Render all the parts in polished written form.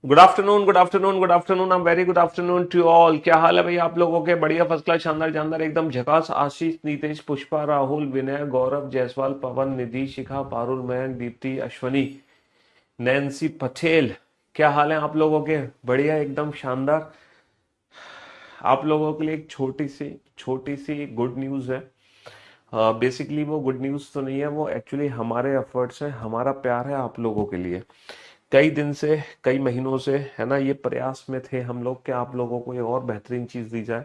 Good afternoon, good afternoon, good afternoon, I very good afternoon to all. क्या हाल है भाई आप लोगों के? बढ़िया, फर्स्ट क्लास, शानदार जानदार, एकदम झकास। आशीष, नीतेश, पुष्पा, राहुल, विनय, गौरव, जायसवाल, पवन, निधि, शिखा, पारुल, मयंक, दीप्ति, अश्वनी, नैन्सी, पटेल। क्या हाल है आप लोगों के? बढ़िया, एकदम शानदार। आप लोगों के लिए एक छोटी सी गुड न्यूज है। बेसिकली वो गुड न्यूज तो नहीं है, वो एक्चुअली हमारे एफर्ट्स हैं, हमारा प्यार है आप लोगों के लिए। कई दिन से, कई महीनों से, है ना, ये प्रयास में थे हम लोग कि आप लोगों को ये और बेहतरीन चीज दी जाए।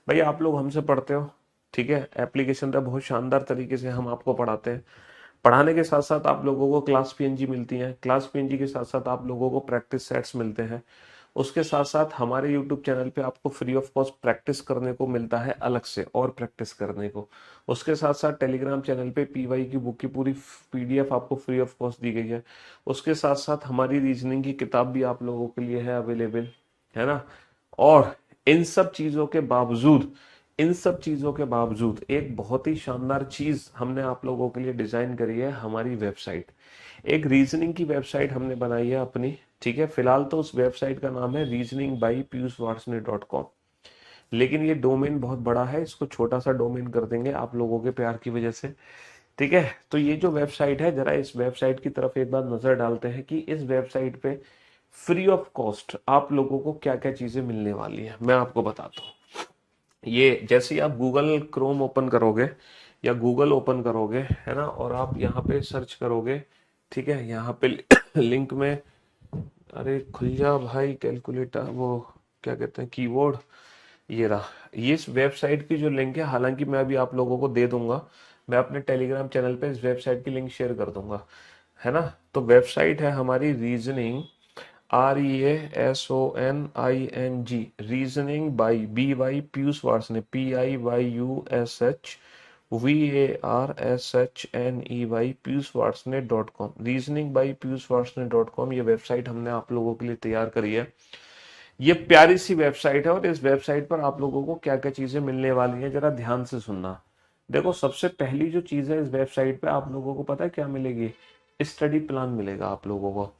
भाई आप लोग हमसे पढ़ते हो, ठीक है, एप्लीकेशन पे बहुत शानदार तरीके से हम आपको पढ़ाते हैं। पढ़ाने के साथ साथ आप लोगों को क्लास पीएनजी मिलती है, क्लास पीएनजी के साथ साथ आप लोगों को प्रैक्टिस सेट्स मिलते हैं। उसके साथ साथ हमारे यूट्यूब चैनल पे आपको फ्री ऑफ कॉस्ट प्रैक्टिस करने को मिलता है, अलग से और प्रैक्टिस करने को। उसके साथ साथ टेलीग्राम चैनल पे पीवाई की बुक की पूरी पीडीएफ आपको फ्री ऑफ कॉस्ट दी गई है। उसके साथ साथ हमारी रीजनिंग की किताब भी आप लोगों के लिए है अवेलेबल, है ना। और इन सब चीजों के बावजूद, इन सब चीजों के बावजूद एक बहुत ही शानदार चीज हमने आप लोगों के लिए डिजाइन करी है, हमारी वेबसाइट। एक रीजनिंग की वेबसाइट हमने बनाई है अपनी, ठीक है। फिलहाल तो उस वेबसाइट का नाम है reasoningbybpiyushvarsne.com, लेकिन ये डोमेन बहुत बड़ा है, इसको छोटा सा डोमेन कर देंगे आप लोगों के प्यार की वजह से, ठीक है। तो ये जो वेबसाइट है, जरा इस वेबसाइट की तरफ एक बार नजर डालते हैं कि इस वेबसाइट पे फ्री ऑफ कॉस्ट आप लोगों को क्या क्या चीजें मिलने वाली है, मैं आपको बताता हूँ। ये जैसे ही आप गूगल क्रोम ओपन करोगे या गूगल ओपन करोगे, है ना, और आप यहाँ पे सर्च करोगे, ठीक है, यहाँ पे लिंक में, अरे खुल जा भाई कैलकुलेटर, वो क्या कहते हैं, कीबोर्ड, ये रहा। ये इस वेबसाइट की जो लिंक है, हालांकि मैं अभी आप लोगों को दे दूंगा, मैं अपने टेलीग्राम चैनल पे इस वेबसाइट की लिंक शेयर कर दूंगा, है ना। तो वेबसाइट है हमारी reasoning, REASONING, reasoning by BY Piyush Varshney, PIYUSHVARSHNEY Piyush Varshney .com, reasoning by Piyush Varshney .com, ये वेबसाइट हमने आप लोगों के लिए तैयार करी है। ये प्यारी सी वेबसाइट है और इस वेबसाइट पर आप लोगों को क्या क्या चीजें मिलने वाली हैं, जरा ध्यान से सुनना। देखो, सबसे पहली जो चीज है इस वेबसाइट पे आप लोगों को पता है क्या मिलेगी? स्टडी प्लान मिलेगा आप लोगों को।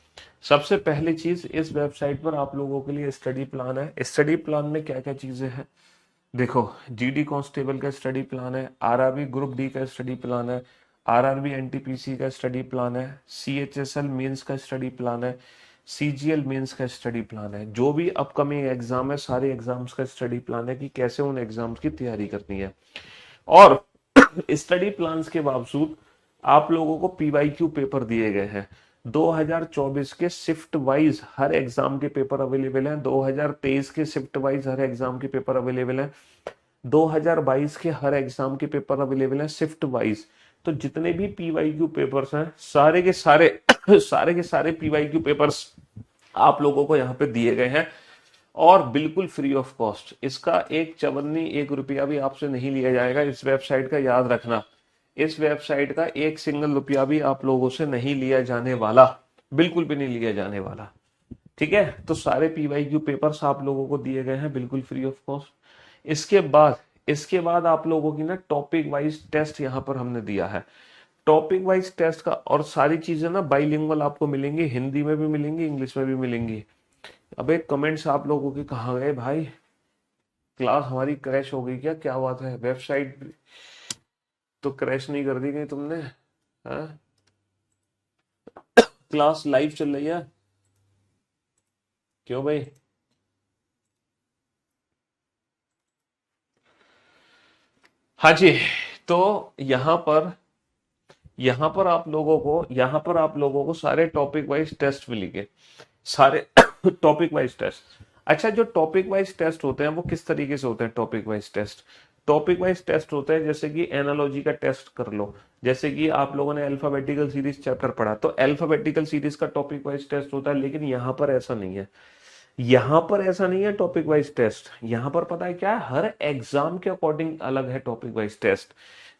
सबसे पहली चीज, इस वेबसाइट पर आप लोगों के लिए स्टडी प्लान है। स्टडी प्लान में क्या क्या चीजें हैं? देखो, जीडी कांस्टेबल का स्टडी प्लान है, आरआरबी ग्रुप डी का स्टडी प्लान है, आरआरबी एनटीपीसी का स्टडी प्लान है, सीएचएसएल मेंस का स्टडी प्लान है, सीजीएल मेंस का स्टडी प्लान है। जो भी अपकमिंग एग्जाम है, सारे एग्जाम्स का स्टडी प्लान है कि कैसे उन एग्जाम्स की तैयारी करनी है। और स्टडी प्लान्स के बावजूद आप लोगों को पीवाईक्यू पेपर दिए गए हैं। 2024 के शिफ्ट वाइज हर एग्जाम के पेपर अवेलेबल हैं, 2023 के शिफ्ट वाइज हर एग्जाम के पेपर अवेलेबल हैं, 2022 के हर एग्जाम के पेपर अवेलेबल हैं शिफ्ट वाइज। तो जितने भी पीवाईक्यू पेपर्स हैं, सारे के सारे सारे के सारे पीवाईक्यू पेपर्स आप लोगों को यहाँ पे दिए गए हैं, और बिल्कुल फ्री ऑफ कॉस्ट। इसका एक चवन्नी, एक रुपया भी आपसे नहीं लिया जाएगा इस वेबसाइट का, याद रखना। इस वेबसाइट का एक सिंगल रुपया भी आप लोगों से नहीं लिया जाने वाला, बिल्कुल भी नहीं लिया जाने वाला, ठीक है। तो सारे पीवाईक्यू पेपर्स आप लोगों को दिए गए हैं बिल्कुल फ्री ऑफ कॉस्ट। इसके बाद आप लोगों की ना टॉपिक वाइज टेस्ट यहाँ पर हमने दिया है। टॉपिक वाइज टेस्ट का, और सारी चीजें ना बाइलिंगुअल आपको मिलेंगी, हिंदी में भी मिलेंगी, इंग्लिश में भी मिलेंगी। अबे कमेंट्स आप लोगों के कहाँ गए भाई? क्लास हमारी क्रैश हो गई क्या? क्या बात है, वेबसाइट तो क्रैश नहीं कर दी कहीं तुमने? हाँ, क्लास लाइव चल रही है। क्यों भाई? हाँ जी। तो यहाँ पर यहाँ पर आप लोगों को सारे टॉपिक वाइज टेस्ट मिलेंगे, सारे टॉपिक वाइज टेस्ट। अच्छा, जो टॉपिक वाइज टेस्ट होते हैं वो किस तरीके से होते हैं? टॉपिक वाइज टेस्ट होते हैं, जैसे कि एनालॉजी का टेस्ट कर लो। जैसे कि आप लोगों ने अल्फाबेटिकल सीरीज चैप्टर पढ़ा, तो अल्फाबेटिकल सीरीज का टॉपिक वाइज टेस्ट होता है, लेकिन यहाँ पर ऐसा नहीं है। यहाँ पर ऐसा नहीं है टॉपिक वाइज टेस्ट। यहाँ पर पता है क्या है, हर एग्जाम के अकॉर्डिंग अलग है टॉपिक वाइज टेस्ट।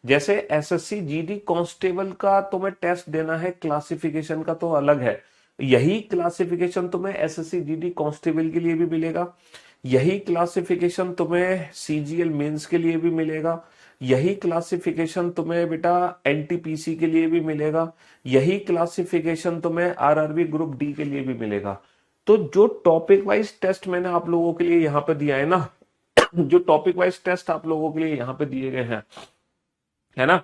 जैसे एसएससी जीडी कांस्टेबल का तुम्हें टेस्ट देना है, क्लासिफिकेशन का तो अलग है। यही क्लासिफिकेशन तुम्हें एसएससी जीडी कांस्टेबल के लिए भी मिलेगा, यही क्लासिफिकेशन तुम्हें सीजीएल मेंस के लिए भी मिलेगा, यही क्लासिफिकेशन तुम्हें बेटा एनटीपीसी के लिए भी मिलेगा, यही क्लासिफिकेशन तुम्हें आरआरबी ग्रुप डी के लिए भी मिलेगा। तो जो टॉपिक वाइज टेस्ट मैंने आप लोगों के लिए यहाँ पे दिया है ना, जो टॉपिक वाइज टेस्ट आप लोगों के लिए यहाँ पे दिए गए हैं, है ना,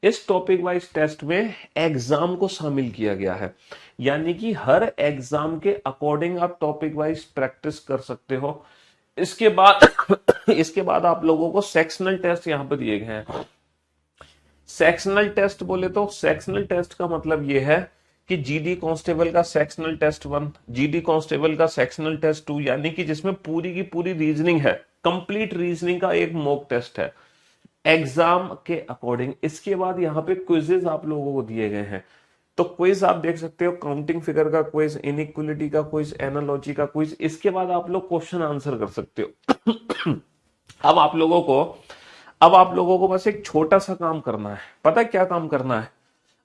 इस टॉपिक वाइज टेस्ट में एग्जाम को शामिल किया गया है। यानी कि हर एग्जाम के अकॉर्डिंग आप टॉपिक वाइज प्रैक्टिस कर सकते हो। इसके बाद इसके बाद आप लोगों को सेक्शनल टेस्ट यहाँ पे दिए गए हैं। सेक्शनल टेस्ट बोले तो सेक्शनल टेस्ट का मतलब यह है कि जीडी कांस्टेबल का सेक्शनल टेस्ट 1, जीडी कांस्टेबल का सेक्शनल टेस्ट 2, यानी कि जिसमें पूरी की पूरी रीजनिंग है, कंप्लीट रीजनिंग का एक मॉक टेस्ट है एग्जाम के अकॉर्डिंग। इसके बाद यहाँ पे क्विजेज आप लोगों को दिए गए हैं। तो क्विज आप देख सकते हो, काउंटिंग फिगर का क्विज, इनइक्वलिटी का क्विज, एनालॉजी का क्विज। इसके बाद आप लोग क्वेश्चन आंसर कर सकते हो। अब आप लोगों को अब आप लोगों को बस एक छोटा सा काम करना है। पता है क्या काम करना है?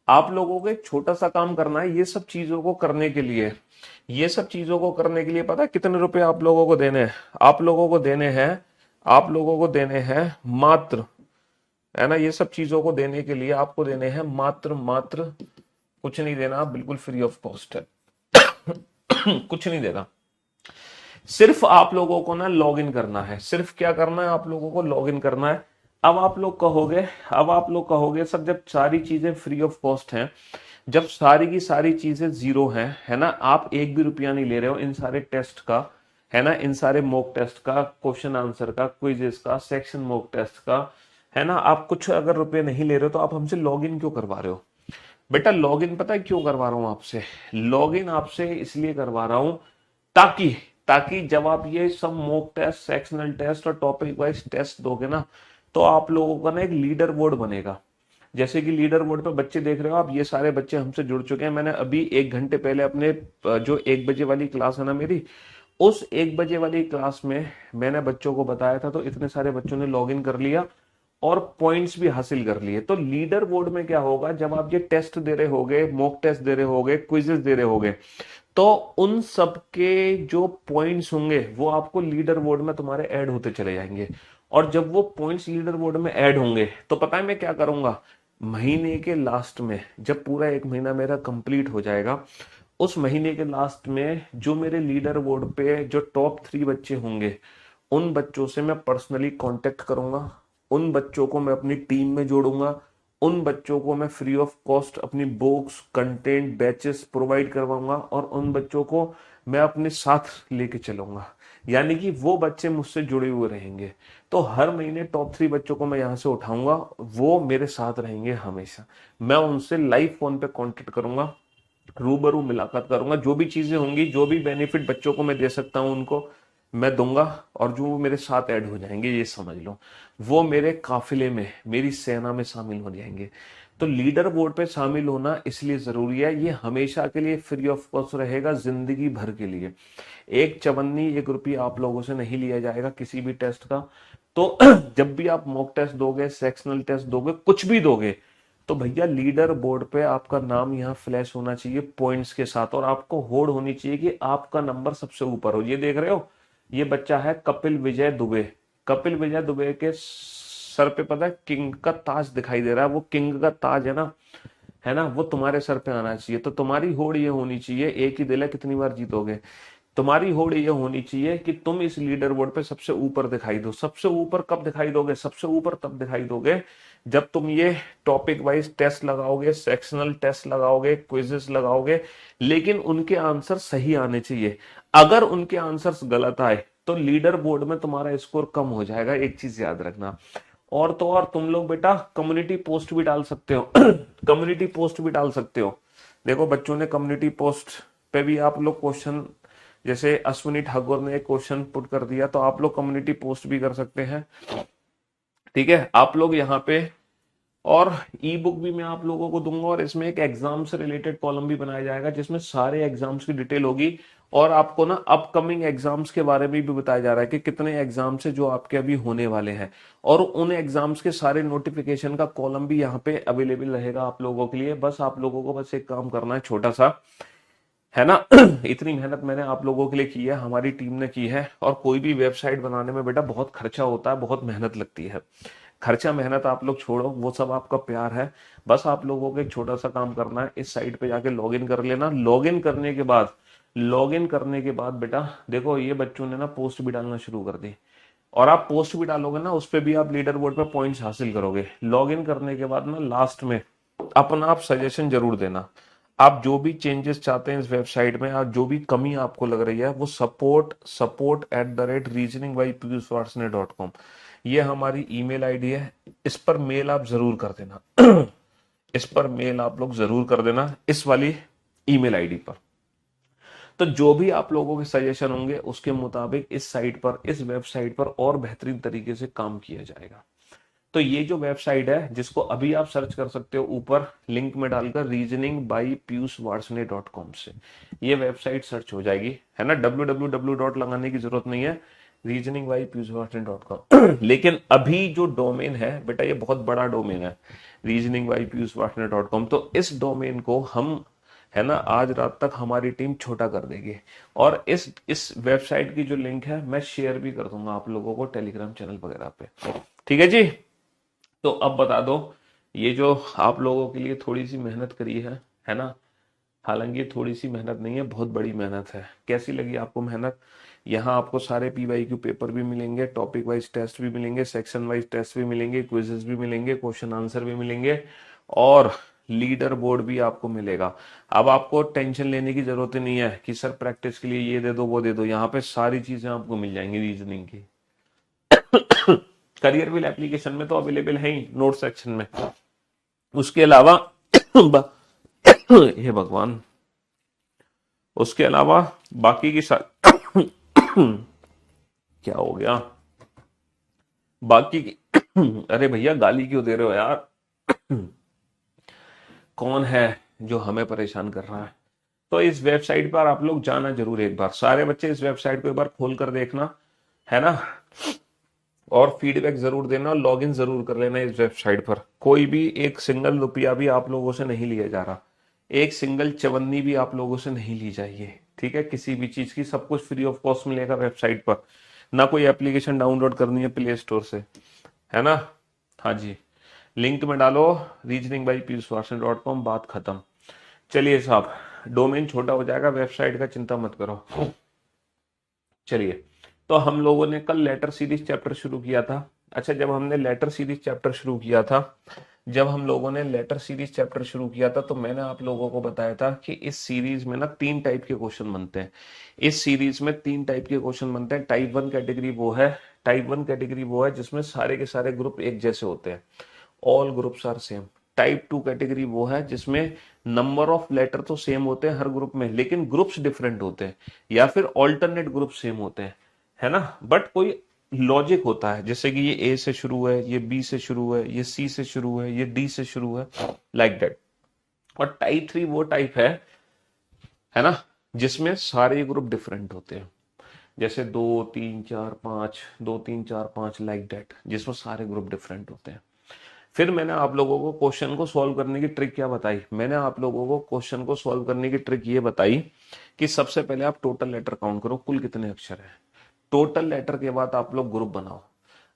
आप लोगों को एक छोटा सा काम करना है। ये सब चीजों को करने के लिए, ये सब चीजों को करने के लिए पता है कितने रुपए आप लोगों को देने हैं? आप लोगों को देने हैं, आप लोगों को देने हैं मात्र, है ना, ये सब चीजों को देने के लिए आपको देने हैं मात्र मात्र, कुछ नहीं देना, बिल्कुल फ्री ऑफ कॉस्ट है। कुछ नहीं देना, सिर्फ आप लोगों को ना लॉग इन करना है। सिर्फ क्या करना है? आप लोगों को लॉग इन करना है। अब आप लोग कहोगे सर जब सारी चीजें फ्री ऑफ कॉस्ट हैं, जब सारी की सारी चीजें जीरो हैं, है ना, आप एक भी रुपया नहीं ले रहे हो इन सारे टेस्ट का, है ना, इन सारे मॉक टेस्ट का, क्वेश्चन आंसर का, क्विजेस का, सेक्शन मॉक टेस्ट का, है ना, आप कुछ अगर रुपए नहीं ले रहे हो तो आप हमसे लॉग इन क्यों करवा रहे हो? बेटा लॉग इन पता है क्यों करवा रहा हूं आपसे? लॉग इन आपसे इसलिए करवा रहा हूं ताकि ताकि जब आप ये सब मॉक टेस्ट, सेक्शनल टेस्ट और टॉपिक वाइज टेस्ट दोगे ना, तो आप लोगों का ना एक लीडर बोर्ड बनेगा। जैसे कि लीडर बोर्ड पे बच्चे देख रहे हो आप, ये सारे बच्चे हमसे जुड़ चुके हैं। मैंने अभी 1 घंटे पहले अपने जो 1 बजे वाली क्लास है ना मेरी, उस 1 बजे वाली क्लास में मैंने बच्चों को बताया था, तो इतने सारे बच्चों ने लॉग इन कर लिया और पॉइंट्स भी हासिल कर लिए। तो लीडर बोर्ड में क्या होगा, जब आप ये टेस्ट दे रहे होगे, मॉक टेस्ट दे रहे होगे, क्विजेस दे रहे होगे, तो उन सब के जो पॉइंट्स होंगे वो आपको लीडर बोर्ड में तुम्हारे ऐड होते चले जाएंगे। और जब वो पॉइंट्स लीडर बोर्ड में ऐड होंगे तो पता है मैं क्या करूंगा? महीने के लास्ट में, जब पूरा 1 महीना मेरा कंप्लीट हो जाएगा, उस महीने के लास्ट में जो मेरे लीडर बोर्ड पे जो टॉप 3 बच्चे होंगे, उन बच्चों से मैं पर्सनली कांटेक्ट करूंगा, उन बच्चों को मैं अपनी टीम में जोड़ूंगा, उन बच्चों को मैं फ्री ऑफ कॉस्ट अपनी बुक्स, कंटेंट, बैचेस प्रोवाइड करवाऊंगा और उन बच्चों को मैं अपने साथ लेके चलूंगा। यानी कि वो बच्चे मुझसे जुड़े हुए रहेंगे। तो हर महीने टॉप 3 बच्चों को मैं यहाँ से उठाऊंगा, वो मेरे साथ रहेंगे हमेशा। मैं उनसे लाइव फोन पे कांटेक्ट करूंगा, रूबरू मुलाकात करूंगा, जो भी चीजें होंगी, जो भी बेनिफिट बच्चों को मैं दे सकता हूं उनको मैं दूंगा, और जो वो मेरे साथ ऐड हो जाएंगे, ये समझ लो, वो मेरे काफिले में, मेरी सेना में शामिल हो जाएंगे। तो लीडर बोर्ड पे शामिल होना इसलिए जरूरी है, ये हमेशा के लिए फ्री ऑफ कॉस्ट रहेगा, जिंदगी भर के लिए। एक चवन्नी, 1 रुपया आप लोगों से नहीं लिया जाएगा किसी भी टेस्ट का। तो जब भी आप मॉक टेस्ट दोगे, सेक्शनल टेस्ट दोगे, कुछ भी दोगे, तो भैया लीडर बोर्ड पे आपका नाम यहाँ फ्लैश होना चाहिए पॉइंट्स के साथ, और आपको होड़ होनी चाहिए कि आपका नंबर सबसे ऊपर हो। ये देख रहे हो, ये बच्चा है कपिल विजय दुबे। कपिल विजय दुबे के सर पे पता है किंग का ताज दिखाई दे रहा है, वो किंग का ताज है ना, है ना, वो तुम्हारे सर पे आना चाहिए। तो तुम्हारी होड़ ये होनी चाहिए, एक ही दिल है कितनी बार जीतोगे, तुम्हारी होड़ ये होनी चाहिए कि तुम इस लीडर बोर्ड पे सबसे ऊपर दिखाई दो। सबसे ऊपर कब दिखाई दोगे? सबसे ऊपर तब दिखाई दोगे जब तुम ये टॉपिक वाइज टेस्ट लगाओगे, सेक्शनल टेस्ट लगाओगे, क्विजेस लगाओगे, लेकिन उनके आंसर सही आने चाहिए। अगर उनके आंसर्स गलत आए तो लीडर बोर्ड में तुम्हारा स्कोर कम हो जाएगा, एक चीज याद रखना। और तो और तुम लोग बेटा कम्युनिटी पोस्ट भी डाल सकते हो। कम्युनिटी पोस्ट भी डाल सकते हो। देखो बच्चों ने कम्युनिटी पोस्ट पे भी आप लोग क्वेश्चन, जैसे अश्विनी ठाकुर ने एक क्वेश्चन पुट कर दिया, तो आप लोग कम्युनिटी पोस्ट भी कर सकते हैं। ठीक है, आप लोग यहाँ पे, और ई बुक भी मैं आप लोगों को दूंगा, और इसमें एक एग्जाम से रिलेटेड कॉलम भी बनाया जाएगा जिसमें सारे एग्जाम्स की डिटेल होगी, और आपको ना अपकमिंग एग्जाम्स के बारे में भी बताया जा रहा है कि कितने एग्जाम्स है जो आपके अभी होने वाले हैं, और उन एग्जाम्स के सारे नोटिफिकेशन का कॉलम भी यहाँ पे अवेलेबल रहेगा आप लोगों के लिए। बस आप लोगों को बस एक काम करना है छोटा सा, है ना। इतनी मेहनत मैंने आप लोगों के लिए की है, हमारी टीम ने की है। और कोई भी वेबसाइट बनाने में बेटा बहुत खर्चा होता है, बहुत मेहनत लगती है। खर्चा मेहनत आप लोग छोड़ो, वो सब आपका प्यार है। बस आप लोगों को एक छोटा सा काम करना है, इस साइट पे जाके लॉगिन कर लेना। लॉगिन करने के बाद लॉगिन करने के बाद बेटा देखो ये बच्चों ने ना पोस्ट भी डालना शुरू कर दी, और आप पोस्ट भी डालोगे ना उस पे भी आप लीडर बोर्ड पे पॉइंट्स हासिल करोगे। लॉगिन करने के बाद ना लास्ट में अपना आप सजेशन जरूर देना। आप जो भी चेंजेस चाहते हैं इस वेबसाइट में, आप जो भी कमी आपको लग रही है, वो support@reasoningbypiyushvarsne.com, ये हमारी ईमेल आईडी है। इस पर मेल आप जरूर कर देना इस पर मेल आप लोग जरूर कर देना, इस वाली ईमेल आईडी पर। तो जो भी आप लोगों के सजेशन होंगे उसके मुताबिक इस साइट पर, इस वेबसाइट पर और बेहतरीन तरीके से काम किया जाएगा। तो ये जो वेबसाइट है जिसको अभी आप सर्च कर सकते हो ऊपर लिंक में डालकर reasoningbypiyushvarsne.com से, ये वेबसाइट सर्च हो जाएगी, है ना। www लगाने की जरूरत नहीं है, reasoningbypiyushvarsne.com लेकिन अभी जो डोमेन है बेटा ये बहुत बड़ा डोमेन है, reasoningbypiyushvarsne.com। तो इस डोमेन को हम, है ना, आज रात तक हमारी टीम छोटा कर देगी, और इस वेबसाइट की जो लिंक है मैं शेयर भी कर दूंगा आप लोगों को टेलीग्राम चैनल वगैरह पे। ठीक है जी। तो अब बता दो, ये जो आप लोगों के लिए थोड़ी सी मेहनत करी है ना, हालांकि थोड़ी सी मेहनत नहीं है, बहुत बड़ी मेहनत है। कैसी लगी आपको मेहनत? यहाँ आपको सारे PYQ पेपर भी मिलेंगे, टॉपिक वाइज टेस्ट भी मिलेंगे, सेक्शन वाइज टेस्ट भी मिलेंगे, क्विजेस भी मिलेंगे, क्वेश्चन आंसर भी मिलेंगे, और लीडर बोर्ड भी आपको मिलेगा। अब आपको टेंशन लेने की जरूरत ही नहीं है कि सर प्रैक्टिस के लिए ये दे दो वो दे दो, यहाँ पे सारी चीजें आपको मिल जाएंगी रीजनिंग की। करियर विल एप्लीकेशन में तो अवेलेबल है ही, नोट सेक्शन में। उसके अलावा हे भगवान, उसके अलावा बाकी की क्या हो गया बाकी की अरे भैया गाली क्यों दे रहे हो यार? कौन है जो हमें परेशान कर रहा है? तो इस वेबसाइट पर आप लोग जाना जरूर एक बार, सारे बच्चे इस वेबसाइट को एक बार खोल कर देखना, है ना, और फीडबैक जरूर देना, लॉगिन जरूर कर लेना इस वेबसाइट पर। कोई भी एक सिंगल रुपया भी आप लोगों से नहीं लिया जा रहा, एक सिंगल चवन्नी भी आप लोगों से नहीं ली जाएगी, ठीक है, किसी भी चीज की, सब कुछ फ्री ऑफ कॉस्ट मिलेगा वेबसाइट पर। ना कोई एप्लीकेशन डाउनलोड करनी है प्ले स्टोर से, है ना। हाँ जी, लिंक में डालो reasoningbypiyushvarsne.com, बात खत्म। चलिए साहब, डोमेन छोटा हो जाएगा वेबसाइट का, चिंता मत करो। चलिए, तो हम लोगों ने कल लेटर सीरीज चैप्टर शुरू किया था। अच्छा, जब हमने लेटर सीरीज चैप्टर शुरू किया था, जब हम लोगों ने लेटर सीरीज चैप्टर शुरू किया था, तो मैंने आप लोगों को बताया था कि इस सीरीज में ना 3 टाइप के क्वेश्चन बनते हैं। इस सीरीज में 3 टाइप के क्वेश्चन बनते हैं। टाइप 1 कैटेगरी वो है जिसमें सारे के सारे ग्रुप एक जैसे होते हैं, all groups are same. Type 2 category वो है जिसमें नंबर ऑफ लेटर तो सेम होते हैं हर ग्रुप में, लेकिन ग्रुप्स डिफरेंट होते हैं, या फिर ऑल्टरनेट ग्रुप सेम होते हैं, है ना, बट कोई लॉजिक होता है, जैसे कि ये ए से शुरू है, ये बी से शुरू है, ये सी से शुरू है, ये डी से शुरू है, लाइक दैट। और टाइप 3 वो टाइप है ना, जिसमें सारे ग्रुप डिफरेंट होते हैं, जैसे 2 3 4 5, 2 3 4 5, लाइक दैट, जिसमें सारे ग्रुप डिफरेंट होते हैं। फिर मैंने आप लोगों को क्वेश्चन को सॉल्व करने की ट्रिक क्या बताई? मैंने आप लोगों को क्वेश्चन को सॉल्व करने की ट्रिक ये बताई कि सबसे पहले आप टोटल लेटर काउंट करो, कुल कितने अक्षर है। टोटल लेटर के बाद आप लोग ग्रुप बनाओ।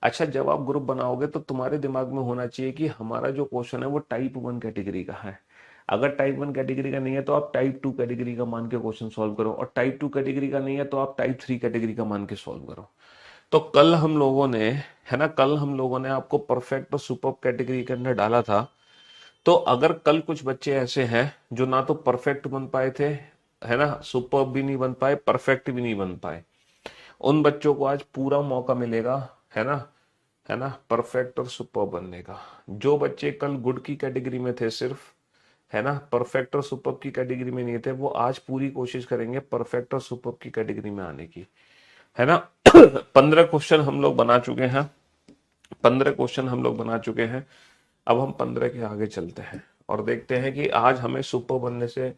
अच्छा, जब आप ग्रुप बनाओगे तो तुम्हारे दिमाग में होना चाहिए कि हमारा जो क्वेश्चन है वो टाइप 1 कैटेगरी का है। अगर टाइप 1 कैटेगरी का नहीं है तो आप टाइप 2 कैटेगरी का मान के क्वेश्चन सॉल्व करो, और टाइप 2 कैटेगरी का नहीं है तो आप टाइप 3 कैटेगरी का मान के सॉल्व करो। तो कल हम लोगों ने, है ना, कल हम लोगों ने आपको परफेक्ट और सुपर कैटेगरी के अंदर डाला था। तो अगर कल कुछ बच्चे ऐसे हैं जो ना तो परफेक्ट बन पाए थे, है ना, सुपर भी नहीं बन पाए, परफेक्ट भी नहीं बन पाए, उन बच्चों को आज पूरा मौका मिलेगा, है ना, है ना, परफेक्ट और सुपर बनने का। जो बच्चे कल गुड की कैटेगरी में थे सिर्फ, है ना, परफेक्ट और सुपर की कैटेगरी में नहीं थे, वो आज पूरी कोशिश करेंगे परफेक्ट और सुपर की कैटेगरी में आने की, है ना। 15 क्वेश्चन हम लोग बना चुके हैं, 15 क्वेश्चन हम लोग बना चुके हैं। अब हम 15 के आगे चलते हैं और देखते हैं कि आज हमें सुपर बनने से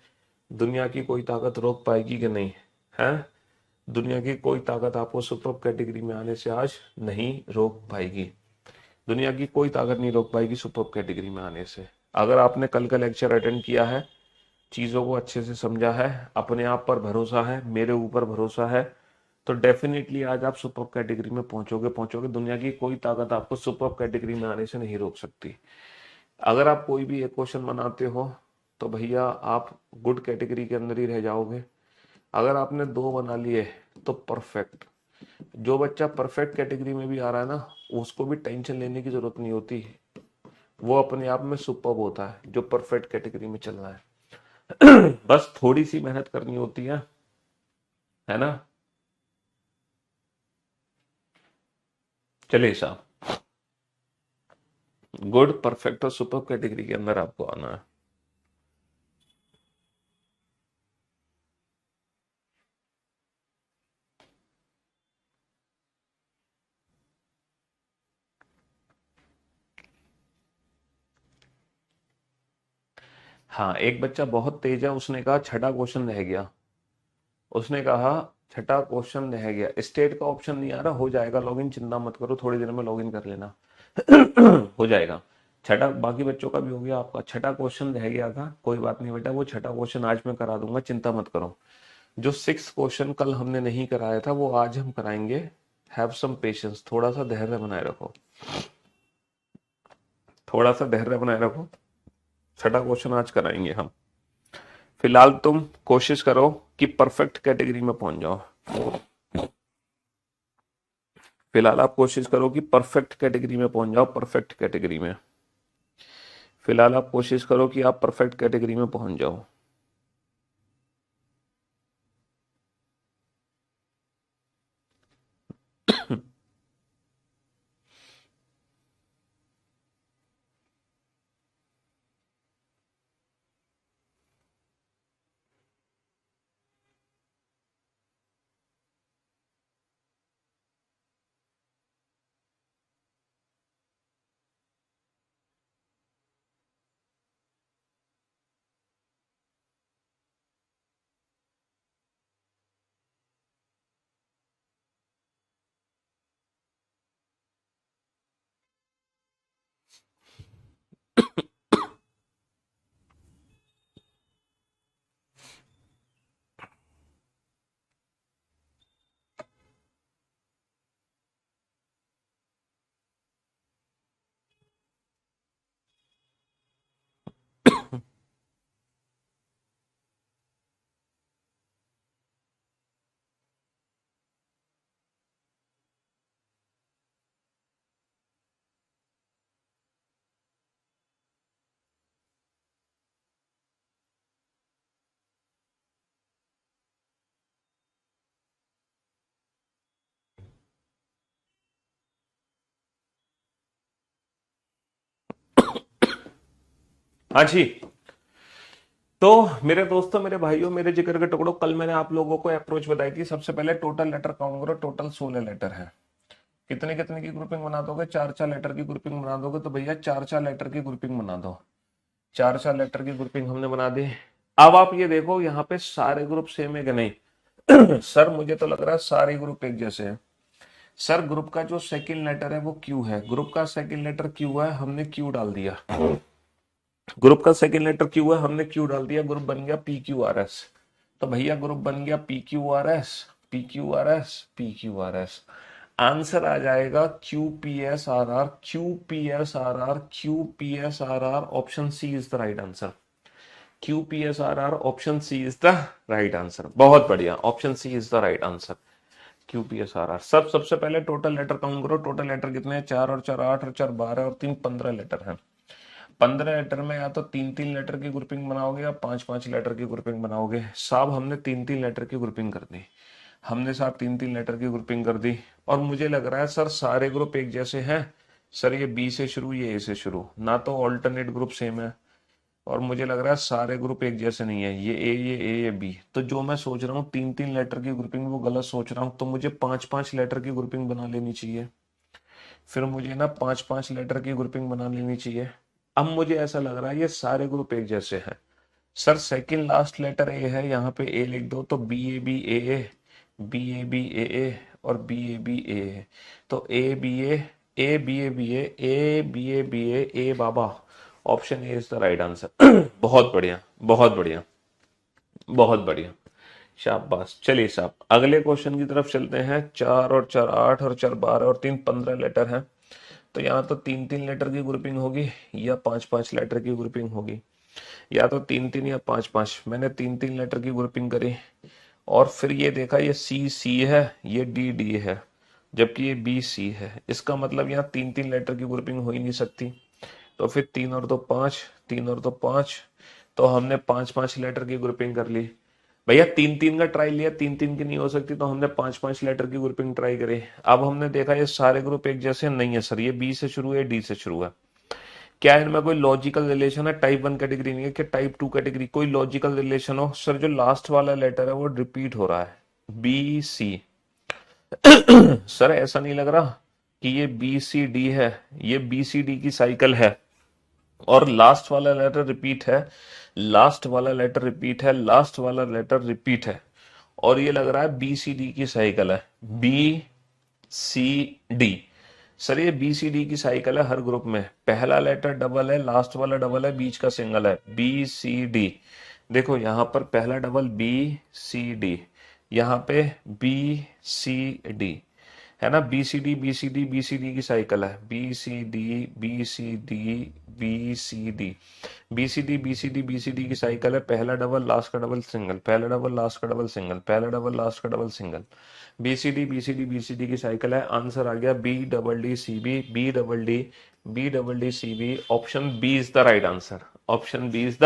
दुनिया की कोई ताकत रोक पाएगी कि नहीं, है। दुनिया की कोई ताकत आपको सुपर कैटेगरी में आने से आज नहीं रोक पाएगी। दुनिया की कोई ताकत नहीं रोक पाएगी सुपर कैटेगरी में आने से। अगर आपने कल का लेक्चर अटेंड किया है, चीजों को अच्छे से समझा है, अपने आप पर भरोसा है, मेरे ऊपर भरोसा है, तो डेफिनेटली आज आप सुपर कैटेगरी में पहुंचोगे पहुंचोगे। दुनिया की कोई ताकत आपको सुपर कैटेगरी में आने से नहीं रोक सकती। अगर आप कोई भी एक क्वेश्चन बनाते हो तो भैया आप गुड कैटेगरी के अंदर ही रह जाओगे, अगर आपने 2 बना लिए तो परफेक्ट। जो बच्चा परफेक्ट कैटेगरी में भी आ रहा है ना, उसको भी टेंशन लेने की जरूरत नहीं होती, वो अपने आप में सुपर्ब होता है जो परफेक्ट कैटेगरी में चल रहा है। बस थोड़ी सी मेहनत करनी होती है ना। चलिए साहब, गुड, परफेक्ट और सुपर कैटेगरी के अंदर आपको आना है। हाँ, एक बच्चा बहुत तेज है, उसने कहा छठा क्वेश्चन रह गया। उसने कहा छठा क्वेश्चन रह गया, स्टेट का ऑप्शन नहीं आ रहा, हो जाएगा लॉगिन, चिंता मत करो, थोड़ी देर में लॉगिन कर लेना। हो जाएगा। छठा, बाकी बच्चों का भी हो गया, आपका छठा क्वेश्चन रह गया था, कोई बात नहीं बेटा, वो छठा क्वेश्चन आज मैं करा दूंगा, चिंता मत करो। जो 6 क्वेश्चन कल हमने नहीं कराया था वो आज हम कराएंगे। हैव सम पेशेंस, थोड़ा सा धैर्य बनाए रखो, थोड़ा सा धैर्य बनाए रखो। छठा क्वेश्चन आज कराएंगे हम। फिलहाल तुम कोशिश करो कि परफेक्ट कैटेगरी में पहुंच जाओ। फिलहाल आप कोशिश करो कि परफेक्ट कैटेगरी में पहुंच जाओ, परफेक्ट कैटेगरी में। फिलहाल आप कोशिश करो कि आप परफेक्ट कैटेगरी में पहुंच जाओ। हाँ जी। तो मेरे दोस्तों, मेरे भाइयों, मेरे जिगर के टुकड़ों, कल मैंने आप लोगों को अप्रोच बताई थी। सबसे पहले टोटल लेटर काउंट करो, टोटल 16 लेटर है। कितने कितने की ग्रुपिंग बना दोगे? 4-4 लेटर की ग्रुपिंग बना दोगे तो भैया 4-4 लेटर की ग्रुपिंग बना दो। 4-4 लेटर की ग्रुपिंग हमने बना दी। अब आप ये देखो यहाँ पे सारे ग्रुप सेम है कि नहीं? सर मुझे तो लग रहा है सारे ग्रुप एक जैसे हैं। सर ग्रुप का जो सेकंड लेटर है वो क्यू है, ग्रुप का सेकंड लेटर क्यू है, हमने क्यू डाल दिया। ग्रुप का सेकंड लेटर क्यू है, हमने क्यू डाल दिया, ग्रुप बन गया पी क्यू आर एस। तो भैया ग्रुप बन गया P Q R S, P Q R S, P Q R S. Answer आ जाएगा Q P S R R, Q P S R R, Q P S R R. Option C is the right answer. Q P S R R, option C is the right answer. बहुत बढ़िया, option C is the right answer, Q P S R R. सबसे पहले total letter count करो। Total letter कितने हैं? 4 और 4 8 और 4 12 और 3 15 लेटर हैं। 15 लेटर में या तो 3-3 लेटर की ग्रुपिंग बनाओगे या 5-5 लेटर की ग्रुपिंग बनाओगे। साहब हमने 3-3 लेटर की ग्रुपिंग कर दी। हमने साहब 3-3 लेटर की ग्रुपिंग कर दी। और मुझे लग रहा है सर सारे ग्रुप एक जैसे हैं। सर ये बी से शुरू, ये ए से शुरू, ना तो ऑल्टरनेट ग्रुप सेम है। और मुझे लग रहा है सारे ग्रुप एक जैसे नहीं है, ये ए, ये बी। तो जो मैं सोच रहा हूँ 3-3 लेटर की ग्रुपिंग, वो गलत सोच रहा हूँ। तो मुझे 5-5 लेटर की ग्रुपिंग बना लेनी चाहिए। फिर मुझे ना 5-5 लेटर की ग्रुपिंग बना लेनी चाहिए। अब मुझे ऐसा लग रहा है ये सारे ग्रुप एक जैसे हैं। Sir second last letter A है, यहाँ पे ए लिख दो, तो B A B A A, B A B A A और B A B A A. तो A B A B A B A B A बाबा। Option A is the right answer. बहुत बढ़िया, बहुत बढ़िया, बहुत बढ़िया, शाबाश। चलिए साहब अगले क्वेश्चन की तरफ चलते हैं। 4 और 4 8 और 4 12 और 3 15 लेटर हैं। तो यहाँ तो 3-3 लेटर की ग्रुपिंग होगी या 5-5 लेटर की ग्रुपिंग होगी, या तो 3-3 या 5-5। मैंने 3-3 लेटर की ग्रुपिंग करी और फिर ये देखा ये सी सी है, ये डी डी है, जबकि ये बी सी है। इसका मतलब यहाँ तीन तीन लेटर की ग्रुपिंग हो ही नहीं सकती। तो फिर तीन और दो पांच, तीन और दो पांच, तो हमने पांच पांच लेटर की ग्रुपिंग कर ली। भैया तीन तीन का ट्राई लिया, तीन तीन की नहीं हो सकती, तो हमने पांच पांच लेटर की ग्रुपिंग ट्राई करी। अब हमने देखा ये सारे ग्रुप एक जैसे नहीं है सर, ये बी से शुरू है, डी से शुरू है। क्या इनमें कोई लॉजिकल रिलेशन है? टाइप वन कैटेगरी नहीं है कि टाइप टू कैटेगरी, कोई लॉजिकल रिलेशन हो सर? जो लास्ट वाला लेटर है वो रिपीट हो रहा है, बी सी। सर ऐसा नहीं लग रहा कि ये बी सी डी है, ये बी सी डी की साइकिल है, और लास्ट वाला लेटर रिपीट है, लास्ट वाला लेटर रिपीट है, लास्ट वाला लेटर रिपीट है, और ये लग रहा है बी सी डी की साइकिल है, बी सी डी। सर ये बी सी डी की साइकिल है, हर ग्रुप में पहला लेटर डबल है, लास्ट वाला डबल है, बीच का सिंगल है, बी सी डी। देखो यहां पर पहला डबल बी सी डी, यहाँ पे बी सी डी, है ना? B C D B C D B C D की साइकिल है, B C D B C D B C D, B C D B C D B C D की cycle है, पहला double last का double single, पहला double last का double single, पहला double last का double single, B C D B C D B C D की cycle है। आंसर आ गया B double D C B, B double D, B double D C B. Option B is the right answer, option B is the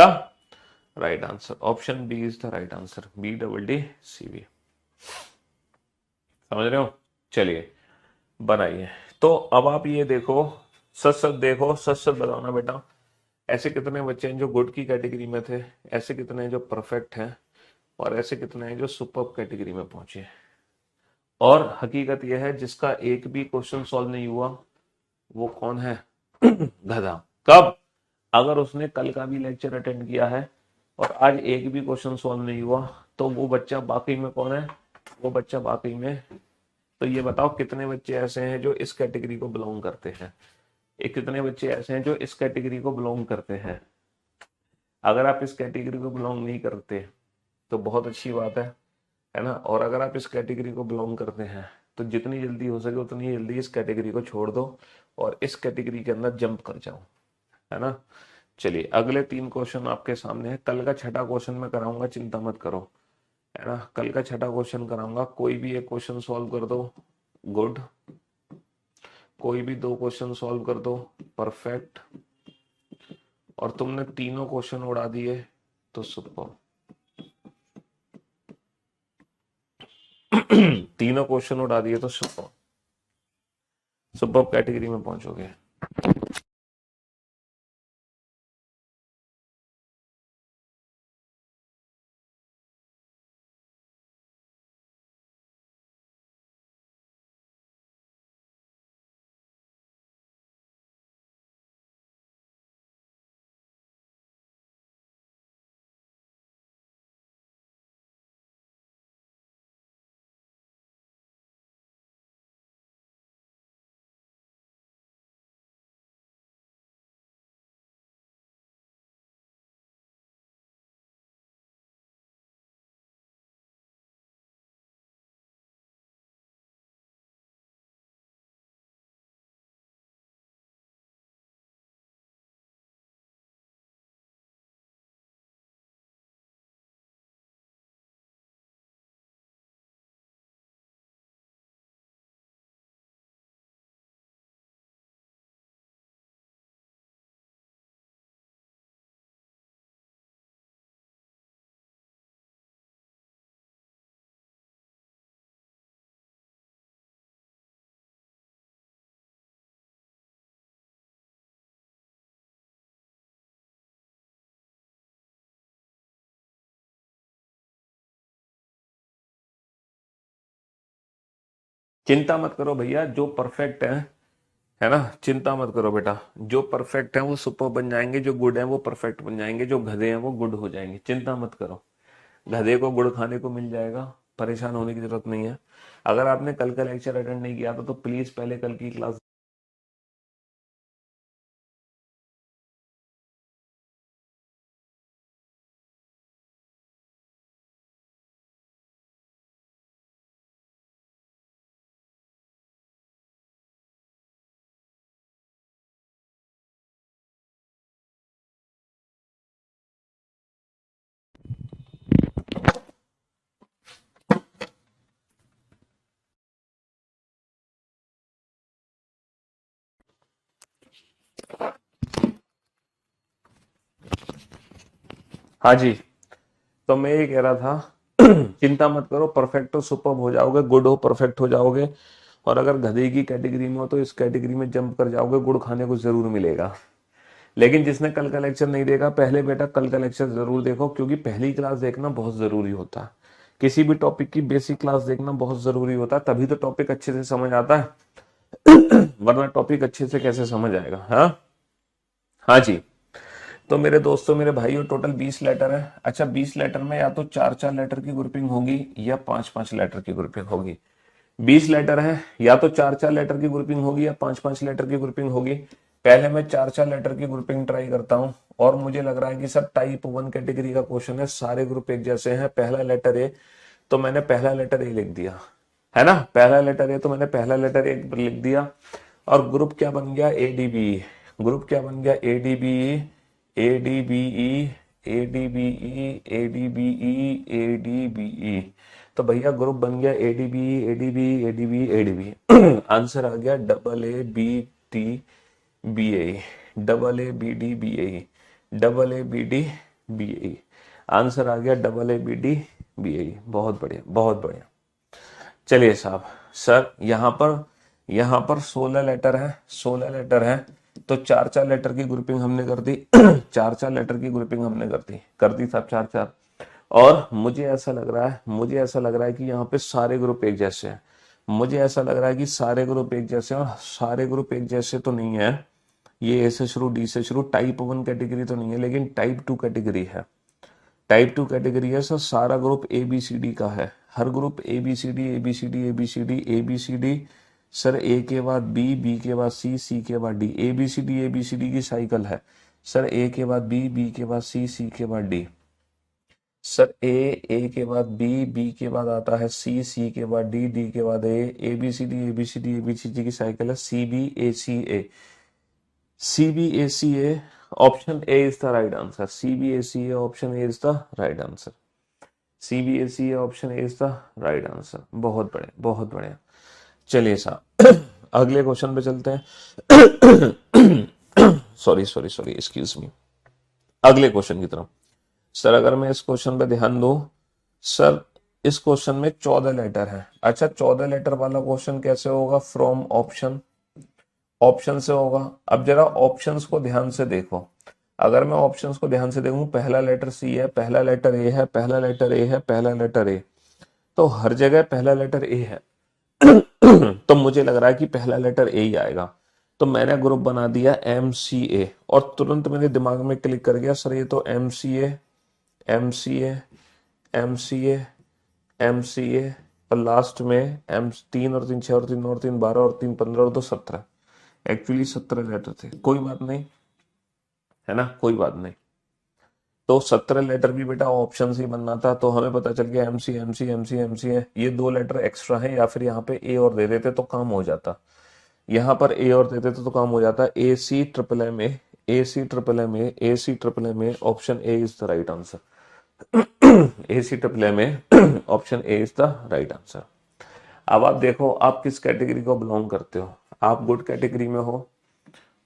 right answer, option B is the right answer, B double D C B. समझ रहे हो? चलिए बनाइए। तो अब आप ये देखो, सच सच देखो, सच सच बताओ ना बेटा, ऐसे कितने बच्चे हैं जो गुड की कैटेगरी में थे, ऐसे कितने हैं जो परफेक्ट हैं, और ऐसे कितने हैं जो सुपर कैटेगरी में पहुंचे? और हकीकत यह है जिसका एक भी क्वेश्चन सॉल्व नहीं हुआ वो कौन है? गधा। कब? अगर उसने कल का भी लेक्चर अटेंड किया है और आज एक भी क्वेश्चन सॉल्व नहीं हुआ, तो वो बच्चा बाकी में कौन है? वो बच्चा बाकी में, तो ये बताओ कितने बच्चे ऐसे हैं जो इस कैटेगरी को बिलोंग करते हैं? ये कितने बच्चे ऐसे हैं जो इस कैटेगरी को बिलोंग करते हैं? अगर आप इस कैटेगरी को बिलोंग नहीं करते तो बहुत अच्छी बात है ना? और अगर आप इस कैटेगरी को बिलोंग करते हैं तो जितनी जल्दी हो सके उतनी जल्दी इस कैटेगरी को छोड़ दो और इस कैटेगरी के अंदर जंप कर जाओ, है ना? चलिए अगले तीन क्वेश्चन आपके सामने है। कल का छठा क्वेश्चन मैं कराऊंगा, चिंता मत करो, है ना? कल का छठा क्वेश्चन कराऊंगा, कोई भी एक क्वेश्चन सॉल्व कर दो, गुड। कोई भी दो क्वेश्चन सॉल्व कर दो, परफेक्ट। और तुमने तीनों क्वेश्चन उड़ा दिए तो सुपर। तीनों क्वेश्चन उड़ा दिए तो सुपर, सुपर कैटेगरी में पहुंचोगे। चिंता मत करो भैया, जो परफेक्ट है ना? चिंता मत करो बेटा, जो परफेक्ट है वो सुपर बन जाएंगे, जो गुड है वो परफेक्ट बन जाएंगे, जो गधे हैं वो गुड हो जाएंगे। चिंता मत करो, गधे को गुड़ खाने को मिल जाएगा, परेशान होने की जरूरत नहीं है। अगर आपने कल का लेक्चर अटेंड नहीं किया था तो प्लीज पहले कल की क्लास हाँ जी, तो मैं ये कह रहा था चिंता मत करो, परफेक्ट हो सुपर्ब हो जाओगे, गुड हो परफेक्ट हो जाओगे, और अगर गधे की कैटेगरी में हो तो इस कैटेगरी में जंप कर जाओगे, गुड़ खाने को जरूर मिलेगा। लेकिन जिसने कल का लेक्चर नहीं देखा, पहले बेटा कल का लेक्चर जरूर देखो, क्योंकि पहली क्लास देखना बहुत जरूरी होता है। किसी भी टॉपिक की बेसिक क्लास देखना बहुत जरूरी होता है, तभी तो टॉपिक अच्छे से समझ आता है। वरना टॉपिक अच्छे से कैसे समझ आएगा। हाँ हाँ जी। तो मेरे दोस्तों, मेरे भाइयों, टोटल 20 लेटर है। अच्छा, 20 लेटर में या तो 4-4 लेटर की ग्रुपिंग होगी या 5-5 लेटर की ग्रुपिंग होगी। 20 लेटर है, या तो 4-4 लेटर की ग्रुपिंग होगी या 5-5 लेटर की ग्रुपिंग होगी। पहले मैं 4-4 लेटर की ग्रुपिंग ट्राई करता हूं, और मुझे लग रहा है कि सब टाइप 1 कैटेगरी का क्वेश्चन है, सारे ग्रुप एक जैसे हैं। पहला लेटर ए, तो मैंने पहला लेटर ए लिख दिया, है ना। पहला लेटर ए, तो मैंने पहला लेटर ए लिख दिया। और ग्रुप क्या बन गया? एडीबी। ग्रुप क्या बन गया? ADB, ADBE, ADBE, ADBE, ADBE. तो भैया ग्रुप बन गया ADB, ADB, ADB, ADB. Answer आ गया double A B T B A, double A B D B A, double A B D B A. Answer आ गया double A B D B A. बहुत बढ़िया, बहुत बढ़िया। चलिए साहब, सर यहाँ पर 16 लेटर है, 16 लेटर है, तो 4-4 लेटर की ग्रुपिंग हमने कर दी। 4-4 लेटर की ग्रुपिंग हमने कर दी साहब, 4-4। और मुझे ऐसा लग रहा है कि यहाँ पे सारे ग्रुप एक जैसे हैं। मुझे ऐसा लग रहा है कि सारे ग्रुप एक जैसे हैं, और सारे ग्रुप एक जैसे तो नहीं है। ये ए से शुरू, डी से शुरू, टाइप 1 कैटेगरी तो नहीं है, लेकिन टाइप 2 कैटेगरी है। टाइप 2 कैटेगरी है सर, सारा group A B C D का है। हर group A B C D, A B C D, A B C D, A B C D. Sir A के बाद बी, बी के बाद सी, सी के बाद D. A B C D, A B C D की cycle है sir. A के बाद बी, बी के बाद सी, सी के बाद डी। सर ए के बाद बी, बी के बाद आता है सी, सी के बाद डी, डी के बाद A B C D, A B C D, A B C D की साइकिल है C B A C A, C B A C A. Option A is the right answer. C B A C A, option A is the right answer. C B A C A, option A is the right answer. बहुत बढ़िया, बहुत बढ़िया। चलिए साहब, अगले question पे चलते हैं। Sorry sorry sorry, excuse me. अगले क्वेश्चन की तरफ। सर अगर मैं इस क्वेश्चन पे ध्यान दूं, सर इस क्वेश्चन में 14 लेटर है। अच्छा, 14 लेटर वाला क्वेश्चन कैसे होगा? फ्रॉम ऑप्शन, ऑप्शन से होगा। अब जरा ऑप्शंस को ध्यान से देखो। अगर मैं ऑप्शंस को ध्यान से देखूं, पहला लेटर सी है, पहला लेटर ए है, पहला लेटर ए है, पहला लेटर ए, तो हर जगह पहला लेटर ए है। तो मुझे लग रहा है कि पहला लेटर ए ही आएगा। तो मैंने ग्रुप बना दिया एम सी ए, और तुरंत मेरे दिमाग में क्लिक कर गया, सर ये तो एम सी ए, एम सी ए, एम सी ए, एम सी ए, और लास्ट में एम, 3 और 3 6 और 3 और 3 12 और 3 15 और 2 17। एक्चुअली 17 लेटर थे, कोई बात नहीं, है ना, कोई बात नहीं। तो 17 लेटर भी बेटा ऑप्शन से ही बनना था, तो हमें पता चल गया एमसी, एमसी, एमसी, एमसी है। ये 2 लेटर एक्स्ट्रा है, या फिर यहाँ पे ए और दे देते तो काम हो जाता। यहाँ पर ए और दे देते तो काम हो जाता। A C triple M A, A C triple M A, A C triple M A, option A is the right answer. A C triple M A, option A is the right answer. अब आप देखो, आप किस category को belong करते हो। आप good category में हो,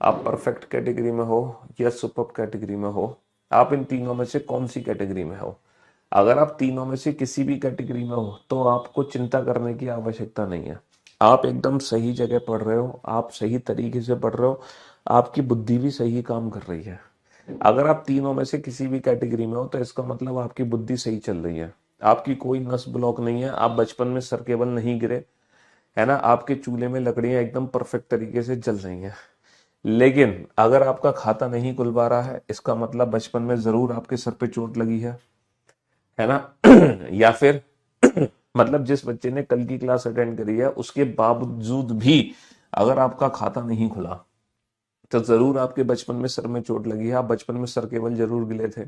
आप परफेक्ट कैटेगरी में हो, या सुपर कैटेगरी में हो। आप इन तीनों में से कौन सी कैटेगरी में हो? अगर आप तीनों में से किसी भी कैटेगरी में हो तो आपको चिंता करने की आवश्यकता नहीं है। आप एकदम सही जगह पढ़ रहे हो, आप सही तरीके से पढ़ रहे हो, आपकी बुद्धि भी सही काम कर रही है। अगर आप तीनों में से किसी भी कैटेगरी में हो तो इसका मतलब आपकी बुद्धि सही चल रही है, आपकी कोई नस ब्लॉक नहीं है, आप बचपन में सर केबल नहीं गिरे, है ना, आपके चूल्हे में लकड़ियां एकदम परफेक्ट तरीके से जल रही हैं। लेकिन अगर आपका खाता नहीं खुल पा रहा है, इसका मतलब बचपन में जरूर आपके सर पे चोट लगी है ना। या फिर मतलब जिस बच्चे ने कल की क्लास अटेंड करी है उसके बावजूद भी अगर आपका खाता नहीं खुला, तो जरूर आपके बचपन में सर में चोट लगी है, आप बचपन में सर केबल जरूर गिले थे,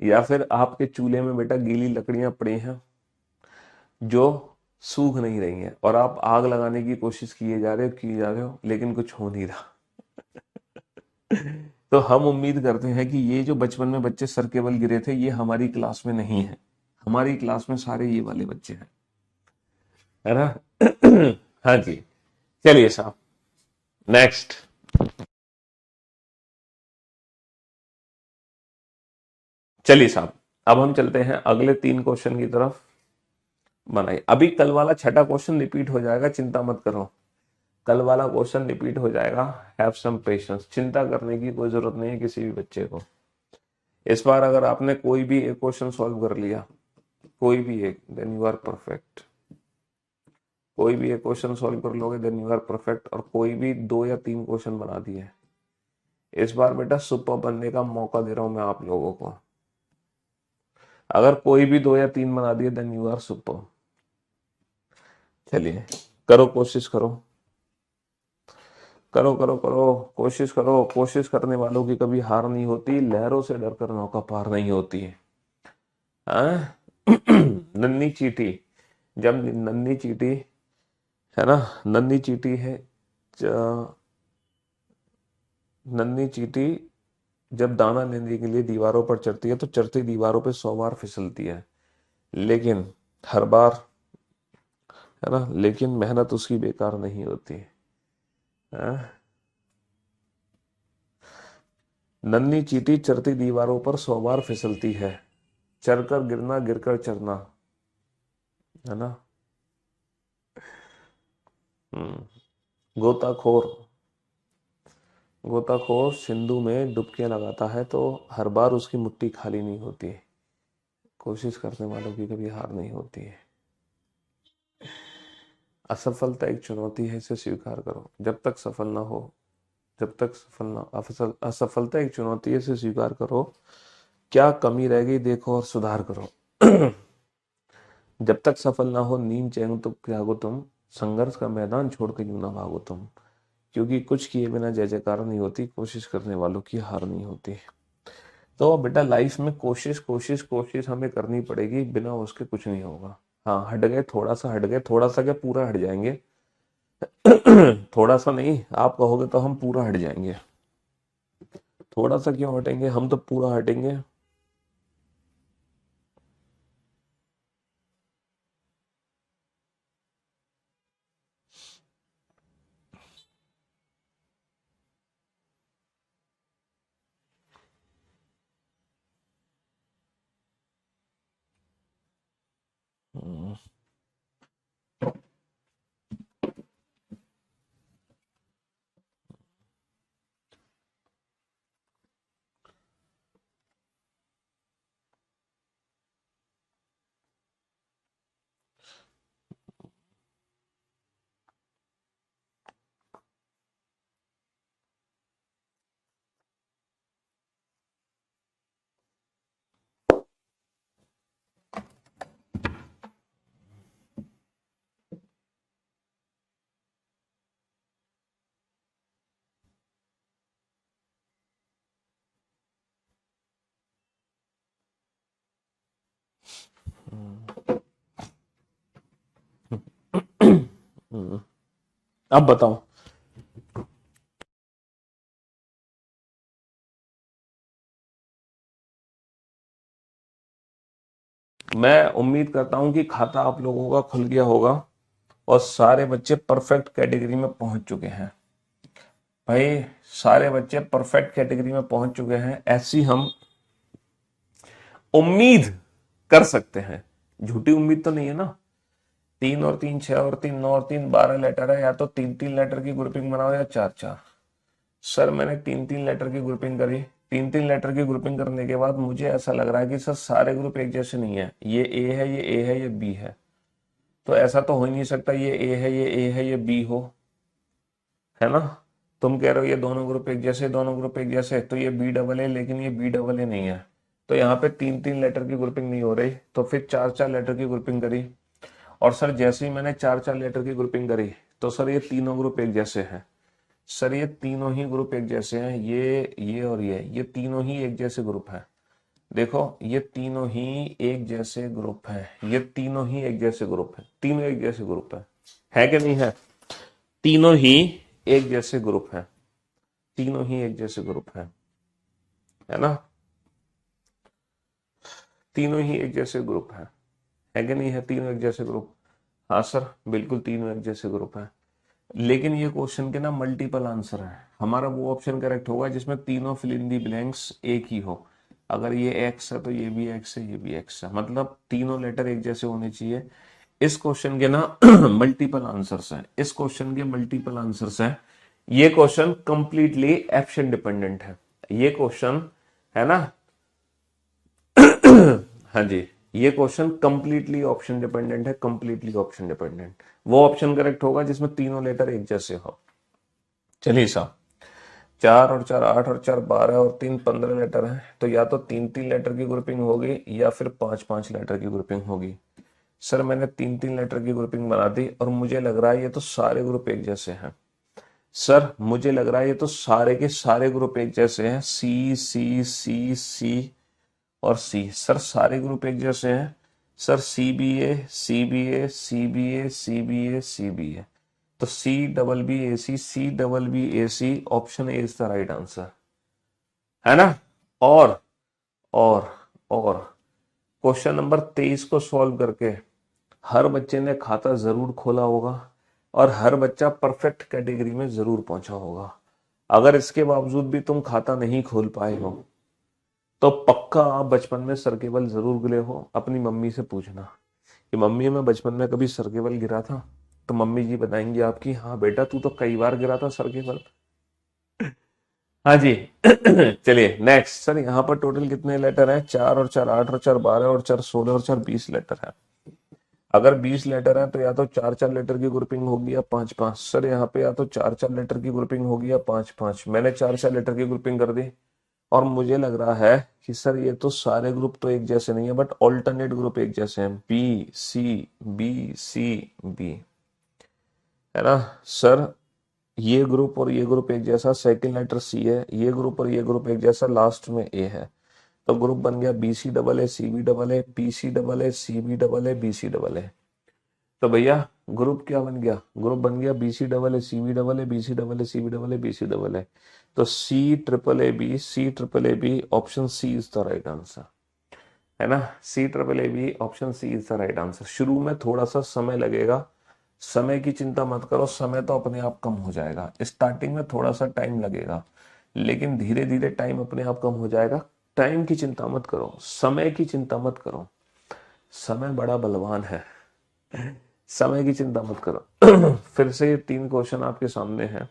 या फिर आपके चूल्हे में बेटा गीली लकड़ियां पड़ी हैं जो सूख नहीं रही हैं, और आप आग लगाने की कोशिश किए जा रहे हो लेकिन कुछ हो नहीं रहा। तो हम उम्मीद करते हैं कि ये जो बचपन में बच्चे सर केबल गिरे थे ये हमारी क्लास में नहीं है। हमारी क्लास में सारे ये वाले बच्चे हैं, है ना। हाँ जी। चलिए साहब, नेक्स्ट। चलिए साहब, अब हम चलते हैं अगले 3 क्वेश्चन की तरफ। बनाइए। अभी कल वाला छठा क्वेश्चन रिपीट हो जाएगा, चिंता मत करो, कल वाला क्वेश्चन रिपीट हो जाएगा। हैव सम पेशेंस, चिंता करने की कोई जरूरत नहीं है किसी भी बच्चे को। इस बार अगर आपने कोई भी एक क्वेश्चन सॉल्व कर लिया, कोई भी एक, देन यू आर परफेक्ट। कोई भी एक क्वेश्चन सॉल्व कर लोगे देन यू आर परफेक्ट। और कोई भी 2 या 3 क्वेश्चन बना दिए, इस बार बेटा सुपर बनने का मौका दे रहा हूं मैं आप लोगों को। अगर कोई भी 2 या 3 बना दिए देन यू आर सुपर। चलिए करो, कोशिश करो, करो करो करो, कोशिश करो। कोशिश करने वालों की कभी हार नहीं होती, लहरों से डरकर नौका पार नहीं होती है। हाँ? नन्ही चीटी, जब नन्ही चीटी है ना, नन्ही चीटी है, नन्ही चीटी जब दाना लेने के लिए दीवारों पर चढ़ती है तो चढ़ती दीवारों पे 100 बार फिसलती है, लेकिन हर बार, है ना, लेकिन मेहनत उसकी बेकार नहीं होती। हाँ? नन्ही चींटी चढ़ती दीवारों पर 100 बार फिसलती है, चढ़कर गिरना गिरकर चढ़ना, है ना। गोताखोर, गोताखोर सिंधु में डुबकियां लगाता है तो हर बार उसकी मुट्ठी खाली नहीं होती। कोशिश करने वालों की कभी हार नहीं होती है। असफलता एक चुनौती है, इसे स्वीकार करो। जब तक सफल ना हो, जब तक सफल ना, असफलता एक चुनौती है, इसे स्वीकार करो। क्या कमी रह गई देखो और सुधार करो। जब तक सफल ना हो नींद चैन तो त्यागो तुम, संघर्ष का मैदान छोड़ के यूं ना भागो तुम, क्योंकि कुछ किए बिना जय जयकार नहीं होती, कोशिश करने वालों की हार नहीं होती। तो बेटा लाइफ में कोशिश कोशिश कोशिश हमें करनी पड़ेगी, बिना उसके कुछ नहीं होगा। हाँ, हट गए थोड़ा सा, हट गए थोड़ा सा, क्या पूरा हट जाएंगे। थोड़ा सा नहीं, आप कहोगे तो हम पूरा हट जाएंगे। थोड़ा सा क्यों हटेंगे, हम तो पूरा हटेंगे। अब बताओ। मैं उम्मीद करता हूं कि खाता आप लोगों का खुल गया होगा और सारे बच्चे परफेक्ट कैटेगरी में पहुंच चुके हैं। भाई सारे बच्चे परफेक्ट कैटेगरी में पहुंच चुके हैं, ऐसी हम उम्मीद कर सकते हैं। झूठी उम्मीद तो नहीं है ना। 3 और 3 6 और 3 9 और 3 12 लेटर है, या तो 3 3 लेटर की ग्रुपिंग बनाओ या 4 4। सर मैंने 3 3 लेटर की ग्रुपिंग करी। 3 3 लेटर की ग्रुपिंग करने के बाद मुझे ऐसा लग रहा है कि सर सारे ग्रुप एक जैसे नहीं है, ये ए है, ये ए है, ये बी है। तो ऐसा तो हो ही नहीं सकता ये ए है, ये ए है, ये बी हो, है ना। तुम कह रहे हो ये दोनों ग्रुप एक जैसे, दोनों ग्रुप एक जैसे, तो ये बी डबल है, लेकिन ये बी डबल ए नहीं है। तो यहाँ पे 3 3 लेटर की ग्रुपिंग नहीं हो रही, तो फिर 4 4 लेटर की ग्रुपिंग करी। और सर जैसे ही मैंने 4 4 लेटर की ग्रुपिंग करी, तो सर ये तीनों ग्रुप एक जैसे हैं। सर ये तीनों ही ग्रुप एक जैसे हैं, ये और ये तीनों ही एक जैसे ग्रुप हैं। देखो ये तीनों ही एक जैसे ग्रुप हैं, ये तीनों ही एक जैसे ग्रुप हैं, तीनों एक जैसे ग्रुप है कि नहीं है। तीनों ही एक जैसे ग्रुप हैं, तीनों ही एक जैसे ग्रुप हैं, है ना। तीनों ही एक जैसे ग्रुप है कि नहीं है, तीनों एक जैसे ग्रुप। हाँ सर बिल्कुल तीनों एक जैसे ग्रुप हैं। लेकिन ये क्वेश्चन के ना मल्टीपल आंसर है, हमारा वो ऑप्शन करेक्ट होगा जिसमें तीनों फिल इन दी ब्लैंक्स एक ही हो। अगर ये एक्स है तो ये भी एक्स है, ये भी एक्स है, मतलब तीनों लेटर एक जैसे होने चाहिए। इस क्वेश्चन के ना मल्टीपल आंसर्स हैं, इस क्वेश्चन के मल्टीपल आंसर्स हैं। ये क्वेश्चन कंप्लीटली ऑप्शन डिपेंडेंट है, ये क्वेश्चन है ना। हाँ जी, ये क्वेश्चन कंप्लीटली ऑप्शन डिपेंडेंट है, कंप्लीटली ऑप्शन डिपेंडेंट। वो ऑप्शन करेक्ट होगा जिसमें तीनों लेटर एक जैसे हो। चलिए साहब, 4 और 4 8 और 4 12 और 3 15 लेटर हैं, तो या तो 3 3 लेटर की ग्रुपिंग होगी या फिर 5 5 लेटर की ग्रुपिंग होगी। सर मैंने 3 3 लेटर की ग्रुपिंग बना दी और मुझे लग रहा है ये तो सारे ग्रुप एक जैसे हैं। सर मुझे लग रहा है ये तो सारे के सारे ग्रुप एक जैसे हैं, सी सी सी सी और सी। सर सारे ग्रुप एक जैसे हैं। Sir C B A C B A C B A C B A C B A, तो C double B A C, option A is the right answer, है ना। और और और क्वेश्चन नंबर 23 को सॉल्व करके हर बच्चे ने खाता जरूर खोला होगा और हर बच्चा परफेक्ट कैटेगरी में जरूर पहुंचा होगा। अगर इसके बावजूद भी तुम खाता नहीं खोल पाए हो तो पक्का आप बचपन में सर के बल जरूर गिरे हो। अपनी मम्मी से पूछना कि मम्मी मैं बचपन में कभी सर के बल गिरा था, तो मम्मी जी बताएंगी आपकी हाँ बेटा तू तो कई बार गिरा था सर के बल। हाँ जी। चलिए नेक्स्ट। सर यहाँ पर टोटल कितने लेटर हैं? 4 और 4 8 और 4 12 और 4 16 और 4 20 लेटर है। अगर 20 लेटर है तो या तो 4 4 लेटर की ग्रुपिंग होगी या 5 5। सर यहाँ पे या तो 4 4 लेटर की ग्रुपिंग होगी या 5 5। मैंने 4 4 लेटर की ग्रुपिंग कर दी और मुझे लग रहा है कि सर ये तो सारे ग्रुप तो एक जैसे नहीं है बट ऑल्टरनेट ग्रुप एक जैसे हैं, बी सी बी, है ना। सर ये ग्रुप और ये ग्रुप एक जैसा, सेकंड लेटर सी है, ये ग्रुप और ये ग्रुप एक जैसा, लास्ट में ए है, तो ग्रुप बन गया B C double A C B double A P C double A C B double A B C double A. तो भैया ग्रुप क्या बन गया? ग्रुप बन गया B C double A C B double A B C double A C B double A B C double A. तो C triple A B, option C is the right answer, है ना। C triple A B, option C is the right answer. शुरू में थोड़ा सा समय लगेगा, समय की चिंता मत करो, समय तो अपने आप कम हो जाएगा। स्टार्टिंग में थोड़ा सा टाइम लगेगा लेकिन धीरे धीरे टाइम अपने आप कम हो जाएगा। टाइम की चिंता मत करो, समय की चिंता मत करो, समय बड़ा बलवान है, समय की चिंता मत करो। फिर से ये 3 क्वेश्चन आपके सामने हैं,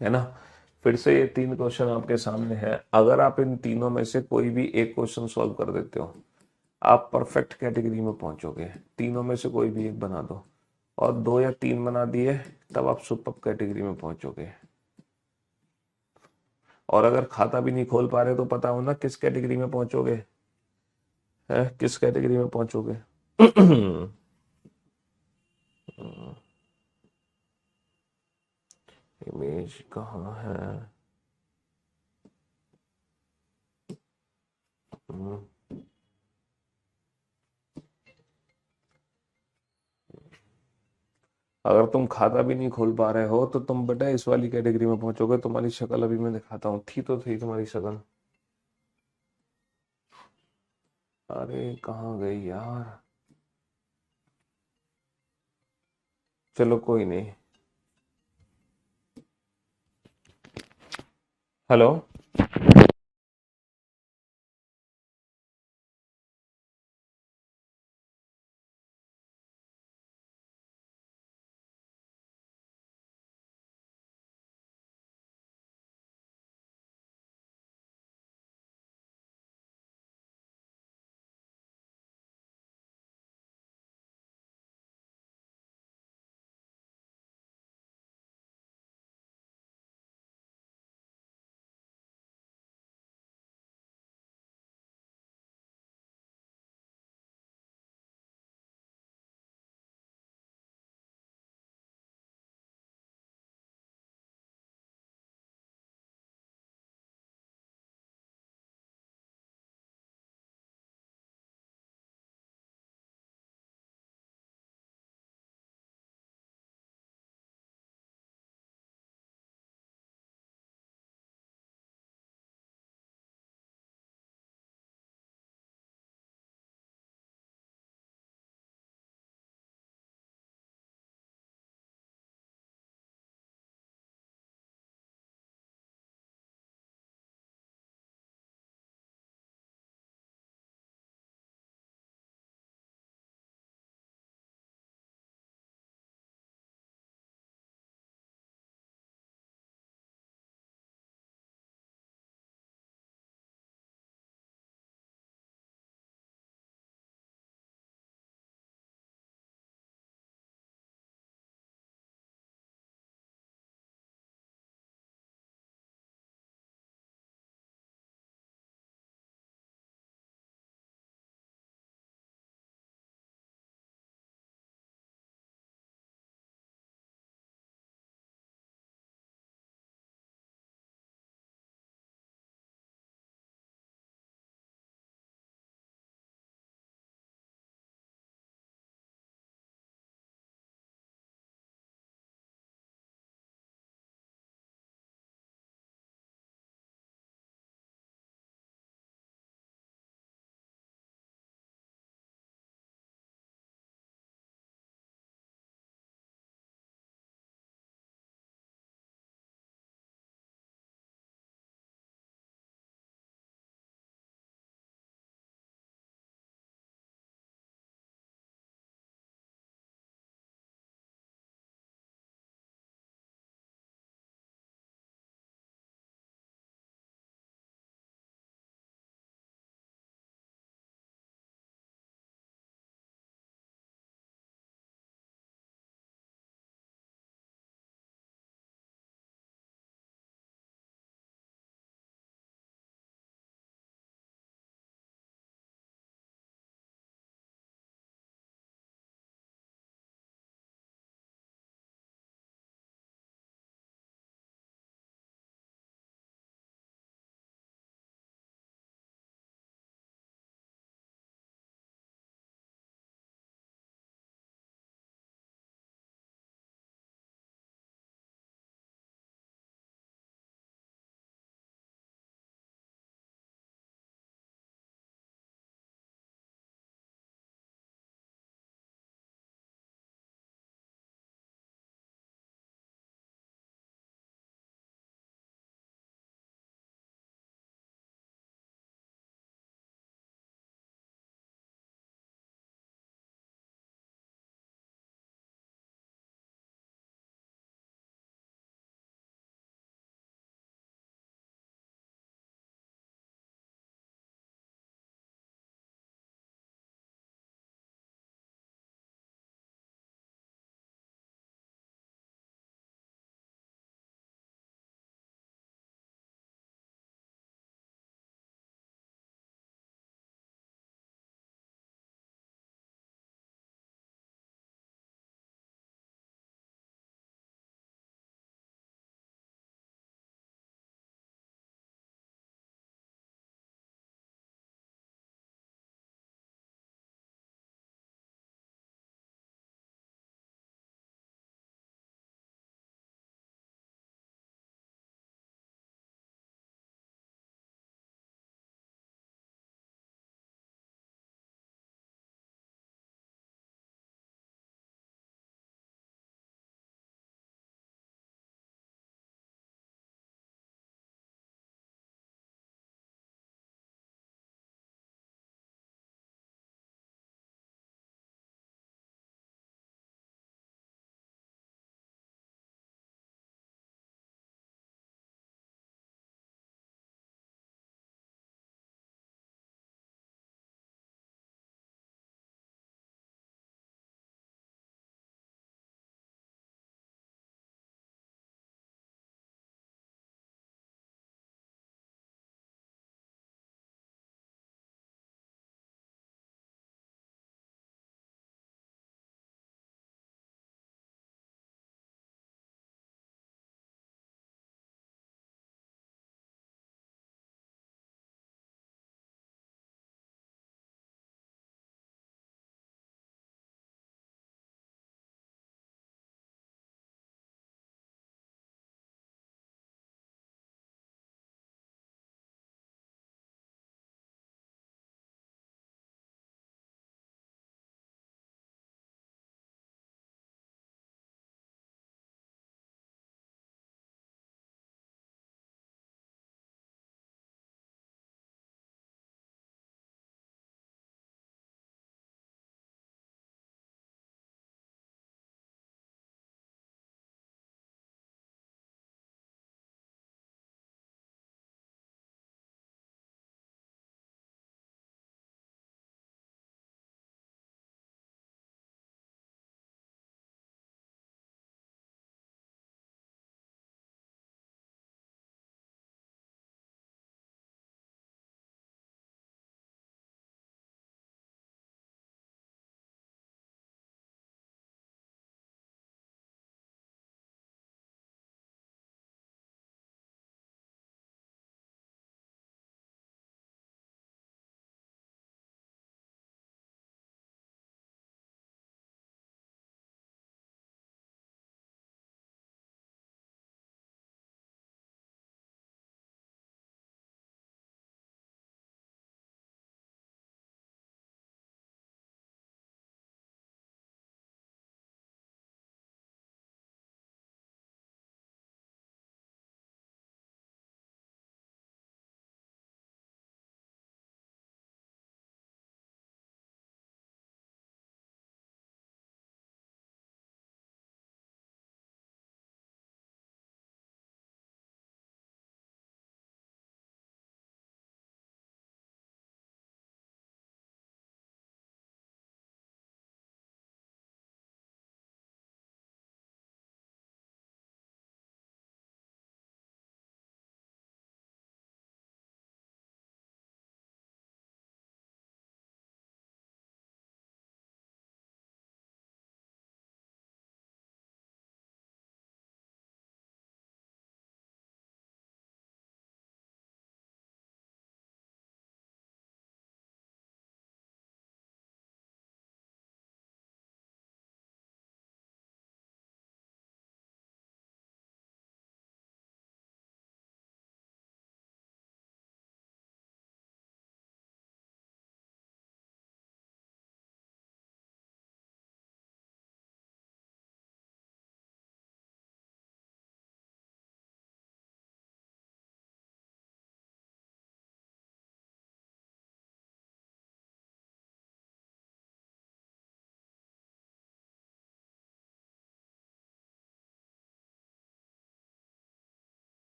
है ना। फिर से ये 3 क्वेश्चन आपके सामने हैं। अगर आप इन तीनों में से कोई भी एक क्वेश्चन सॉल्व कर देते हो आप परफेक्ट कैटेगरी में पहुंचोगे। तीनों में से कोई भी एक बना दो और 2 या 3 बना दिए तब आप सुपर कैटेगरी में पहुंचोगे। और अगर खाता भी नहीं खोल पा रहे तो पता हो ना किस कैटेगरी में पहुंचोगे, है किस कैटेगरी में पहुंचोगे। इमेज कहाँ है? हम्म, अगर तुम खाता भी नहीं खोल पा रहे हो तो तुम बेटा इस वाली कैटेगरी में पहुंचोगे। तुम्हारी शक्ल अभी मैं दिखाता हूँ, थी तो थी तुम्हारी शक्ल। अरे कहाँ गई यार, चलो कोई नहीं। हेलो।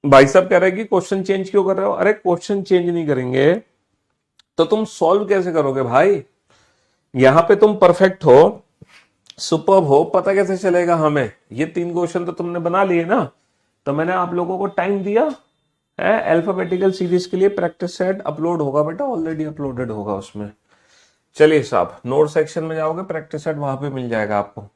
भाई साहब कह रहे हैं कि क्वेश्चन चेंज क्यों कर रहे हो? अरे क्वेश्चन चेंज नहीं करेंगे तो तुम सॉल्व कैसे करोगे भाई? यहां पे तुम परफेक्ट हो, सुपर्ब हो, पता कैसे चलेगा हमें? ये 3 क्वेश्चन तो तुमने बना लिए ना, तो मैंने आप लोगों को टाइम दिया है। अल्फाबेटिकल सीरीज के लिए प्रैक्टिस सेट अपलोड होगा बेटा, ऑलरेडी अपलोडेड होगा उसमें। चलिए साहब, नोट सेक्शन में जाओगे, प्रैक्टिस सेट वहां पे मिल जाएगा आपको।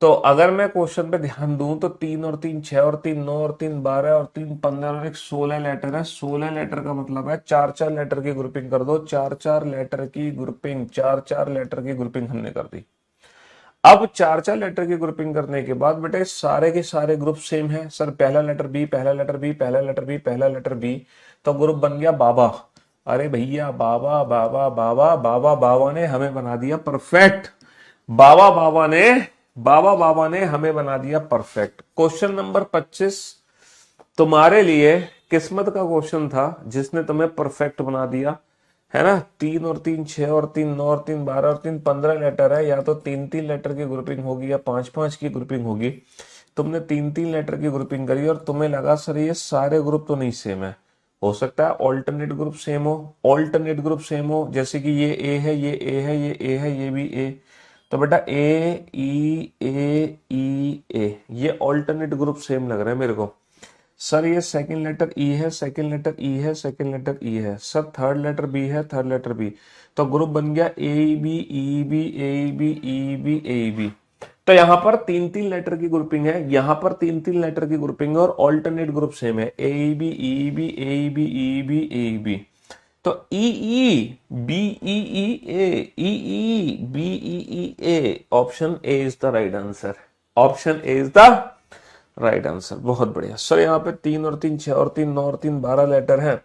तो अगर मैं क्वेश्चन पे ध्यान दूं तो 3 और 3 6 और 3 9 और 3 12 और 3 15 और एक 16 लेटर है। 16 लेटर का मतलब है 4 4 लेटर की ग्रुपिंग कर दो। 4 4 लेटर की ग्रुपिंग, 4 4 लेटर की ग्रुपिंग हमने कर दी। अब 4 4 लेटर की ग्रुपिंग करने के बाद बेटे सारे के सारे ग्रुप सेम है। सर पहला लेटर बी, पहला लेटर बी, पहला लेटर बी, पहला लेटर बी, तो ग्रुप बन गया बाबा। अरे भैया बाबा बाबा बाबा बाबा बाबा ने हमें बना दिया परफेक्ट। बाबा बाबा ने बाबा बाबा ने हमें बना दिया परफेक्ट। क्वेश्चन नंबर 25 तुम्हारे लिए किस्मत का क्वेश्चन था जिसने तुम्हें परफेक्ट बना दिया, है ना। 3 और 3 6 और 3 9 और 3 12 और 3 15 लेटर है। या तो 3 3 लेटर की ग्रुपिंग होगी या 5 5 की ग्रुपिंग होगी। तुमने 3 3 लेटर की ग्रुपिंग करी और तुम्हें लगा सर ये सारे ग्रुप तो नहीं सेम है। हो सकता है ऑल्टरनेट ग्रुप सेम हो, ऑल्टरनेट ग्रुप सेम हो, जैसे कि ये ए है, ये ए है, ये ए है, ये भी ए। तो बेटा ए ये ऑल्टरनेट ग्रुप सेम लग रहा है मेरे को। सर ये सेकंड लेटर ई है, सेकंड लेटर ई है, सेकंड लेटर ई है। सर थर्ड लेटर बी है, थर्ड लेटर बी। तो ग्रुप बन गया A B E B A B E B A B. तो यहां पर 3 3 लेटर की ग्रुपिंग है, यहां पर 3 3 लेटर की ग्रुपिंग है और ऑल्टरनेट ग्रुप सेम है, A B E B A B E B A B. तो E E B E E E B E A, option A is the right answer. Option A is the right answer. बहुत बढ़िया sir. यहाँ पे 3 और 3 6 और 3 9 और 3 12 letter है।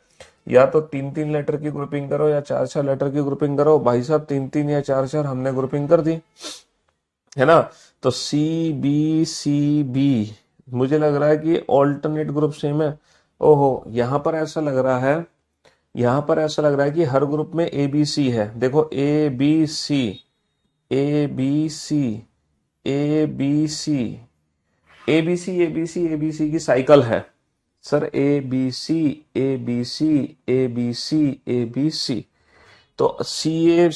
या तो 3 3 लेटर की ग्रुपिंग करो या 4 4 लेटर की ग्रुपिंग करो। भाई साहब 3 3 या 4 4 हमने ग्रुपिंग कर दी, है ना। तो सी बी मुझे लग रहा है कि ऑल्टरनेट ग्रुप सेम है। ओहो, यहां पर ऐसा लग रहा है, यहां पर ऐसा लग रहा है कि हर ग्रुप में ए बी सी है। देखो A B C, A B C, A B C, A B C, A B C, A B C की साइकिल है। Sir A B C, A B C, A B C, A B C. तो C A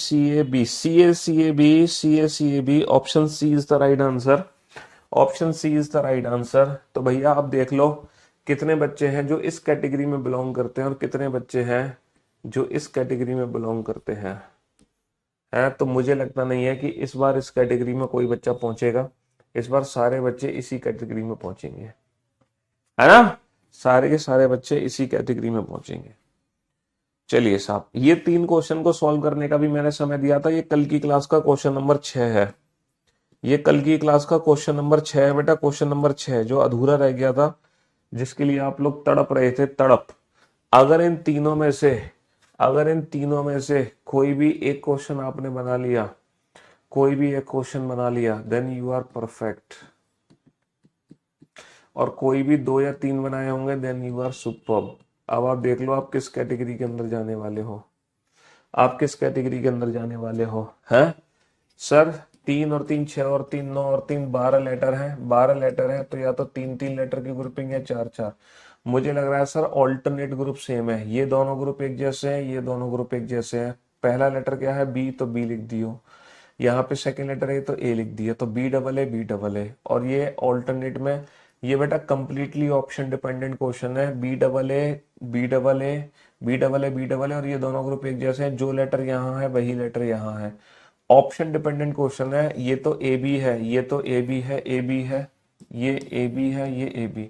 B, option C is the right answer. Option C is the right answer. तो भैया आप देख लो कितने बच्चे हैं जो इस कैटेगरी में बिलोंग करते हैं और कितने बच्चे हैं जो इस कैटेगरी में बिलोंग करते हैं। है तो मुझे लगता नहीं है कि इस बार इस कैटेगरी में कोई बच्चा पहुंचेगा। इस बार सारे बच्चे इसी कैटेगरी में पहुंचेंगे, है ना। सारे के सारे बच्चे इसी कैटेगरी में पहुंचेंगे। चलिए साहब, ये 3 क्वेश्चन को सॉल्व करने का भी मैंने समय दिया था। ये कल की क्लास का क्वेश्चन नंबर 6 है। ये कल की क्लास का क्वेश्चन नंबर 6 है बेटा। क्वेश्चन नंबर 6 जो अधूरा रह गया था, जिसके लिए आप लोग तड़प रहे थे, तड़प। अगर इन तीनों में से अगर इन तीनों में से कोई भी एक क्वेश्चन आपने बना लिया, कोई भी एक क्वेश्चन बना लिया, देन यू आर परफेक्ट। और कोई भी 2 या 3 बनाए होंगे, देन यू आर सुपर्ब। अब आप देख लो आप किस कैटेगरी के अंदर जाने वाले हो। आप किस कैटेगरी के अंदर जाने वाले हो, हैं? सर 3 और 3 6 और 3 9 और 3 12 लेटर है, 12 लेटर है। तो या तो 3 3 लेटर की ग्रुपिंग है, 4 4। मुझे लग रहा है सर ऑल्टरनेट ग्रुप सेम है। ये दोनों ग्रुप एक जैसे हैं, ये दोनों ग्रुप एक जैसे हैं। पहला लेटर क्या है, बी, तो बी लिख दियो। यहाँ पे सेकंड लेटर है तो ए लिख दिया, तो B double A, B double A. और ये ऑल्टरनेट में, ये बेटा कंप्लीटली ऑप्शन डिपेंडेंट क्वेश्चन है। B double A, B double A, B double A, B double A, और ये दोनों ग्रुप एक जैसे हैं। जो लेटर यहाँ है वही लेटर यहाँ है। ऑप्शन डिपेंडेंट क्वेश्चन है। ये तो ए बी है, ये तो ए बी है, ए बी है, ये ए बी है, ये ए बी।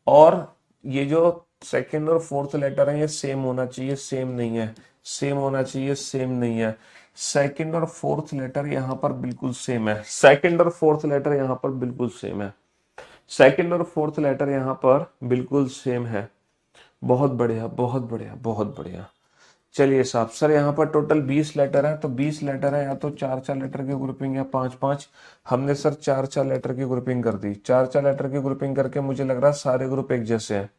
और ये जो सेकंड और फोर्थ लेटर है ये सेम होना चाहिए, सेम नहीं है। सेम होना चाहिए, सेम नहीं है। सेकंड और फोर्थ लेटर यहाँ पर बिल्कुल सेम है। सेकंड और फोर्थ लेटर यहाँ पर बिल्कुल सेम है। सेकंड और फोर्थ लेटर यहाँ पर बिल्कुल सेम है। बहुत बढ़िया, बहुत बढ़िया, बहुत बढ़िया। चलिए साहब, सर यहाँ पर टोटल 20 लेटर है। तो 20 लेटर है, या तो 4 4 लेटर की ग्रुपिंग या 5 5। हमने सर 4 4 लेटर की ग्रुपिंग कर दी। 4 4 लेटर की ग्रुपिंग करके मुझे लग रहा है सारे ग्रुप एक जैसे हैं।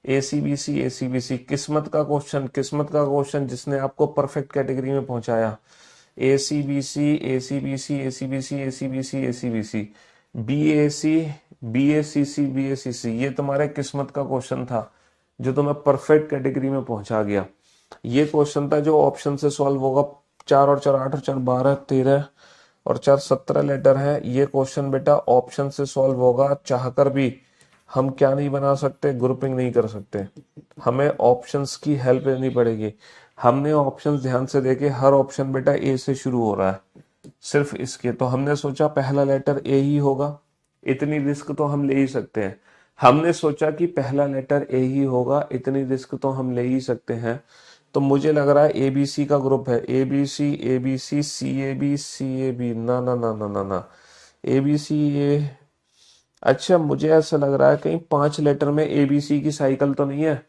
एसीबीसी, एसीबीसी, किस्मत का क्वेश्चन, किस्मत का क्वेश्चन जिसने आपको परफेक्ट कैटेगरी में पहुंचाया। ACBC, ACBC, ACBC, ACBC, ACBC, BAC, BACC ये तुम्हारे किस्मत का क्वेश्चन था जो तुम्हें परफेक्ट कैटेगरी में पहुंचा गया। ये क्वेश्चन था जो ऑप्शन से सॉल्व होगा। 4 और 4 8 और 4 12 13 और 4 17 लेटर है। ये क्वेश्चन बेटा ऑप्शन से सॉल्व होगा। चाहकर भी हम क्या नहीं बना सकते, ग्रुपिंग नहीं कर सकते, हमें ऑप्शंस की हेल्प लेनी पड़ेगी। हमने ऑप्शंस ध्यान से देखे, हर ऑप्शन बेटा ए से शुरू हो रहा है सिर्फ इसके, तो हमने सोचा पहला लेटर ए ही होगा, इतनी रिस्क तो हम ले ही सकते हैं। हमने सोचा कि पहला लेटर ए ही होगा, इतनी रिस्क तो हम ले ही सकते हैं। तो मुझे लग रहा है एबीसी का ग्रुप है, ABC ABC C A B ना ना ना ना ना ना, एबीसी ए। अच्छा मुझे ऐसा लग रहा है कहीं 5 लेटर में एबीसी की साइकिल तो नहीं है।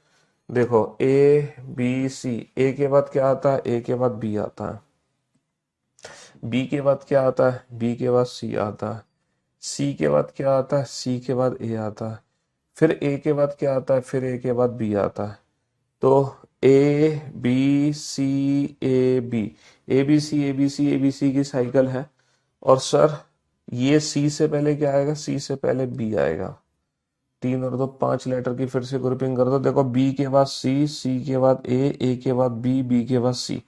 देखो ए बी सी, ए के बाद क्या आता है, ए के बाद बी आता है, बी के बाद क्या आता है, बी के बाद सी आता है, सी के बाद क्या आता है, सी के बाद ए आता है, फिर ए के बाद क्या आता है, फिर ए के बाद बी आता है। तो A B C A B, A B C A B C A B C की साइकिल है। और सर ये सी से पहले क्या आएगा, सी से पहले बी आएगा। 3 और 2 5 लेटर की फिर से ग्रुपिंग कर दो। देखो बी के बाद सी, सी के बाद ए के बाद बी, बी के बाद सी।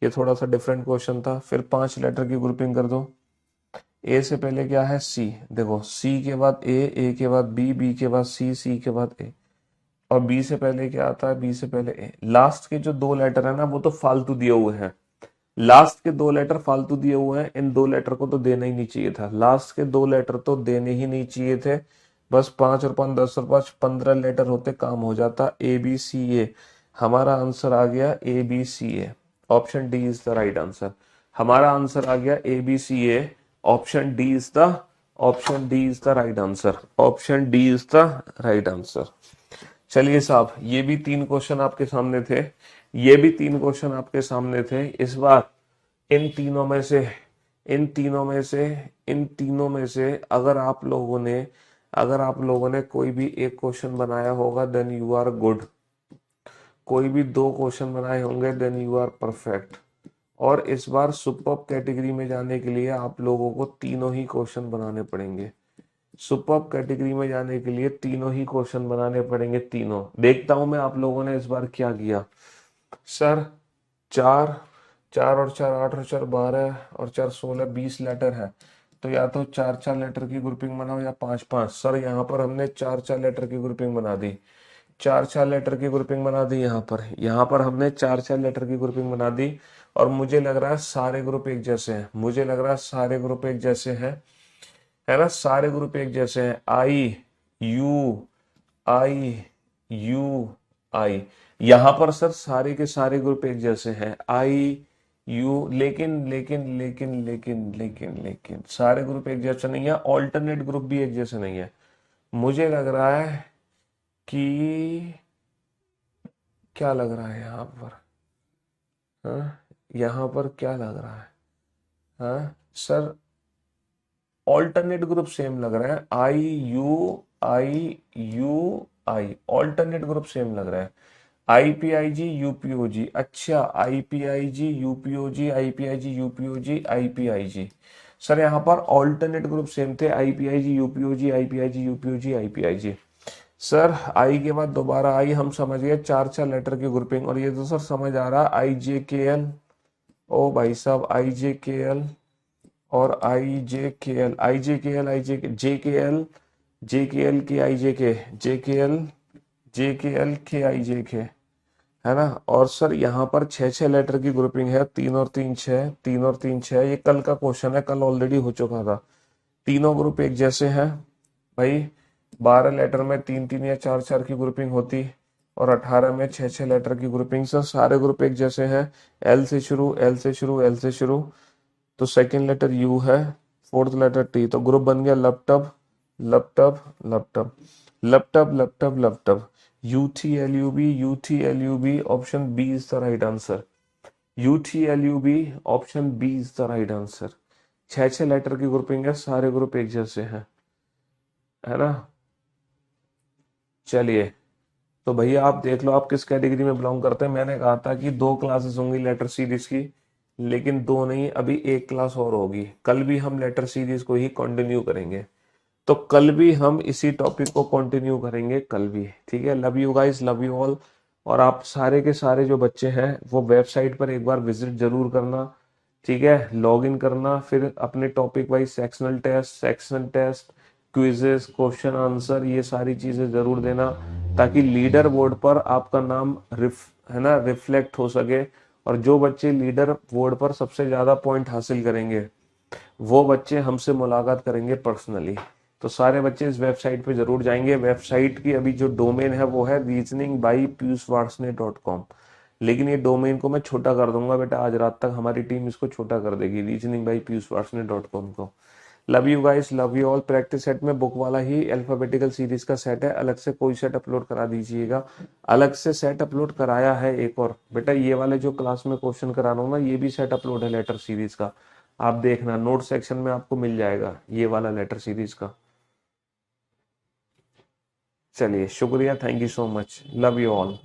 ये थोड़ा सा डिफरेंट क्वेश्चन था। फिर 5 लेटर की ग्रुपिंग कर दो। ए से पहले क्या है, सी। देखो सी के बाद ए के बाद बी, बी के बाद सी, सी के बाद ए। और बी से पहले क्या आता है, बी से पहले ए। लास्ट के जो 2 लेटर है ना वो तो फालतू दिए हुए हैं। लास्ट के 2 लेटर फालतू दिए हुए हैं, इन 2 लेटर को तो देना ही नहीं चाहिए था। लास्ट के 2 लेटर तो देने ही नहीं चाहिए थे। बस 5 और 5 10 और 5 15 लेटर होते, काम हो जाता। ए बी सी ए, हमारा आंसर आ गया A B C A. Option D is the right answer. हमारा आंसर आ गया A B C A. Option D is the option D is the right answer. Option D is the right answer. चलिए साहब, ये भी 3 question आपके सामने थे, ये भी 3 क्वेश्चन आपके सामने थे। इस बार इन तीनों में से इन तीनों में से इन तीनों में से अगर आप लोगों ने कोई भी एक क्वेश्चन बनाया होगा देन यू आर गुड। कोई भी 2 क्वेश्चन बनाए होंगे देन यू आर परफेक्ट। और इस बार सुपर्ब कैटेगरी में जाने के लिए आप लोगों को तीनों ही क्वेश्चन बनाने पड़ेंगे। सुपर्ब कैटेगरी में जाने के लिए तीनों ही क्वेश्चन बनाने पड़ेंगे, तीनों। देखता हूं मैं आप लोगों ने इस बार क्या किया। सर 4 4 और 4 8 और 4 12 और 4 16 20 लेटर है, तो या तो 4 4 लेटर की ग्रुपिंग बनाओ या 5 5। सर यहाँ पर हमने 4 4 लेटर की ग्रुपिंग बना दी, 4 4 लेटर की ग्रुपिंग बना दी। यहाँ पर हमने 4 4 लेटर की ग्रुपिंग बना दी। और मुझे लग रहा है सारे ग्रुप एक जैसे हैं, मुझे लग रहा है सारे ग्रुप एक जैसे हैं, है ना। सारे ग्रुप एक जैसे हैं। आई यू आई, यहां पर सर सारे के सारे ग्रुप एक जैसे हैं। आई यू, लेकिन सारे ग्रुप एक जैसे नहीं है, ऑल्टरनेट ग्रुप भी एक जैसे नहीं है। मुझे लग रहा है कि क्या लग रहा है यहाँ पर, हाँ यहाँ पर क्या लग रहा है, हाँ सर ऑल्टरनेट ग्रुप सेम लग रहा है। I U I, alternate group same लग रहा है। IPIG UPOG, अच्छा IPIG UPOG IPIG UPOG IPIG। Sir यहाँ पर ऑल्टरनेट ग्रुप सेम थे, IPIG UPOG IPIG UPOG IPIG। Sir I के बाद दोबारा आई, हम समझ गए 4 4 लेटर की ग्रुपिंग। और ये तो सर समझ आ रहा है IJKL, ओ भाई साहब IJKL और IJKL IJKL JKL JKL के IJK JKL JKL के IJK, है ना। और सर यहाँ पर 6 6 लेटर की ग्रुपिंग है, 3 और 3 6, 3 और 3 6। ये कल का क्वेश्चन है, कल ऑलरेडी हो चुका था। तीनों ग्रुप एक जैसे हैं भाई। 12 लेटर में 3 3 या 4 4 की ग्रुपिंग होती, और 18 में 6 6 लेटर की ग्रुपिंग। सर सारे ग्रुप एक जैसे हैं। एल से शुरू, एल से शुरू, एल से शुरू। तो सेकेंड लेटर यू है, फोर्थ लेटर टी, तो ग्रुप बन गया लपटप लपटप लपटप लपटप लपटप लपटप। UTLUB option B is the right answer. UTLUB option B is the right answer. 6 6 letter की ग्रुपिंग है, सारे ग्रुप एक जैसे हैं, है ना। चलिए, तो भैया आप देख लो आप किस कैटेगरी में बिलोंग करते हैं। मैंने कहा था कि 2 क्लासेस होंगी लेटर सीरीज की, लेकिन 2 नहीं, अभी 1 क्लास और होगी। कल भी हम लेटर सीरीज को ही कंटिन्यू करेंगे। तो कल भी हम इसी टॉपिक को कंटिन्यू करेंगे, कल भी, ठीक है। Love you guys, love you all. और आप सारे के सारे जो बच्चे हैं वो वेबसाइट पर एक बार विजिट जरूर करना, ठीक है। लॉग इन करना, फिर अपने topic wise sectional test, quizzes, question answer, ये सारी चीजें जरूर देना, ताकि लीडर बोर्ड पर आपका नाम है ना रिफ्लेक्ट हो सके। और जो बच्चे लीडर बोर्ड पर सबसे ज्यादा पॉइंट हासिल करेंगे वो बच्चे हमसे मुलाकात करेंगे पर्सनली। तो सारे बच्चे इस वेबसाइट पे जरूर जाएंगे। वेबसाइट की अभी जो डोमेन है वो है reasoningbybpiyushvarsne.com, लेकिन ये डोमेन को मैं छोटा कर दूंगा बेटा, आज रात तक हमारी टीम इसको छोटा कर देगी, reasoningbybpiyushvarsne.com को। Love you guys, love you all. Practice set में बुक वाला ही अल्फाबेटिकल सीरीज का सेट है, अलग से कोई सेट अपलोड करा दीजिएगा। अलग से सेट अपलोड कराया है एक और बेटा, ये वाले जो क्लास में क्वेश्चन करा रहा हूँ ना, ये भी सेट अपलोड है लेटर सीरीज का। आप देखना नोट सेक्शन में आपको मिल जाएगा ये वाला लेटर सीरीज का। चलिए शुक्रिया, thank you so much, love you all.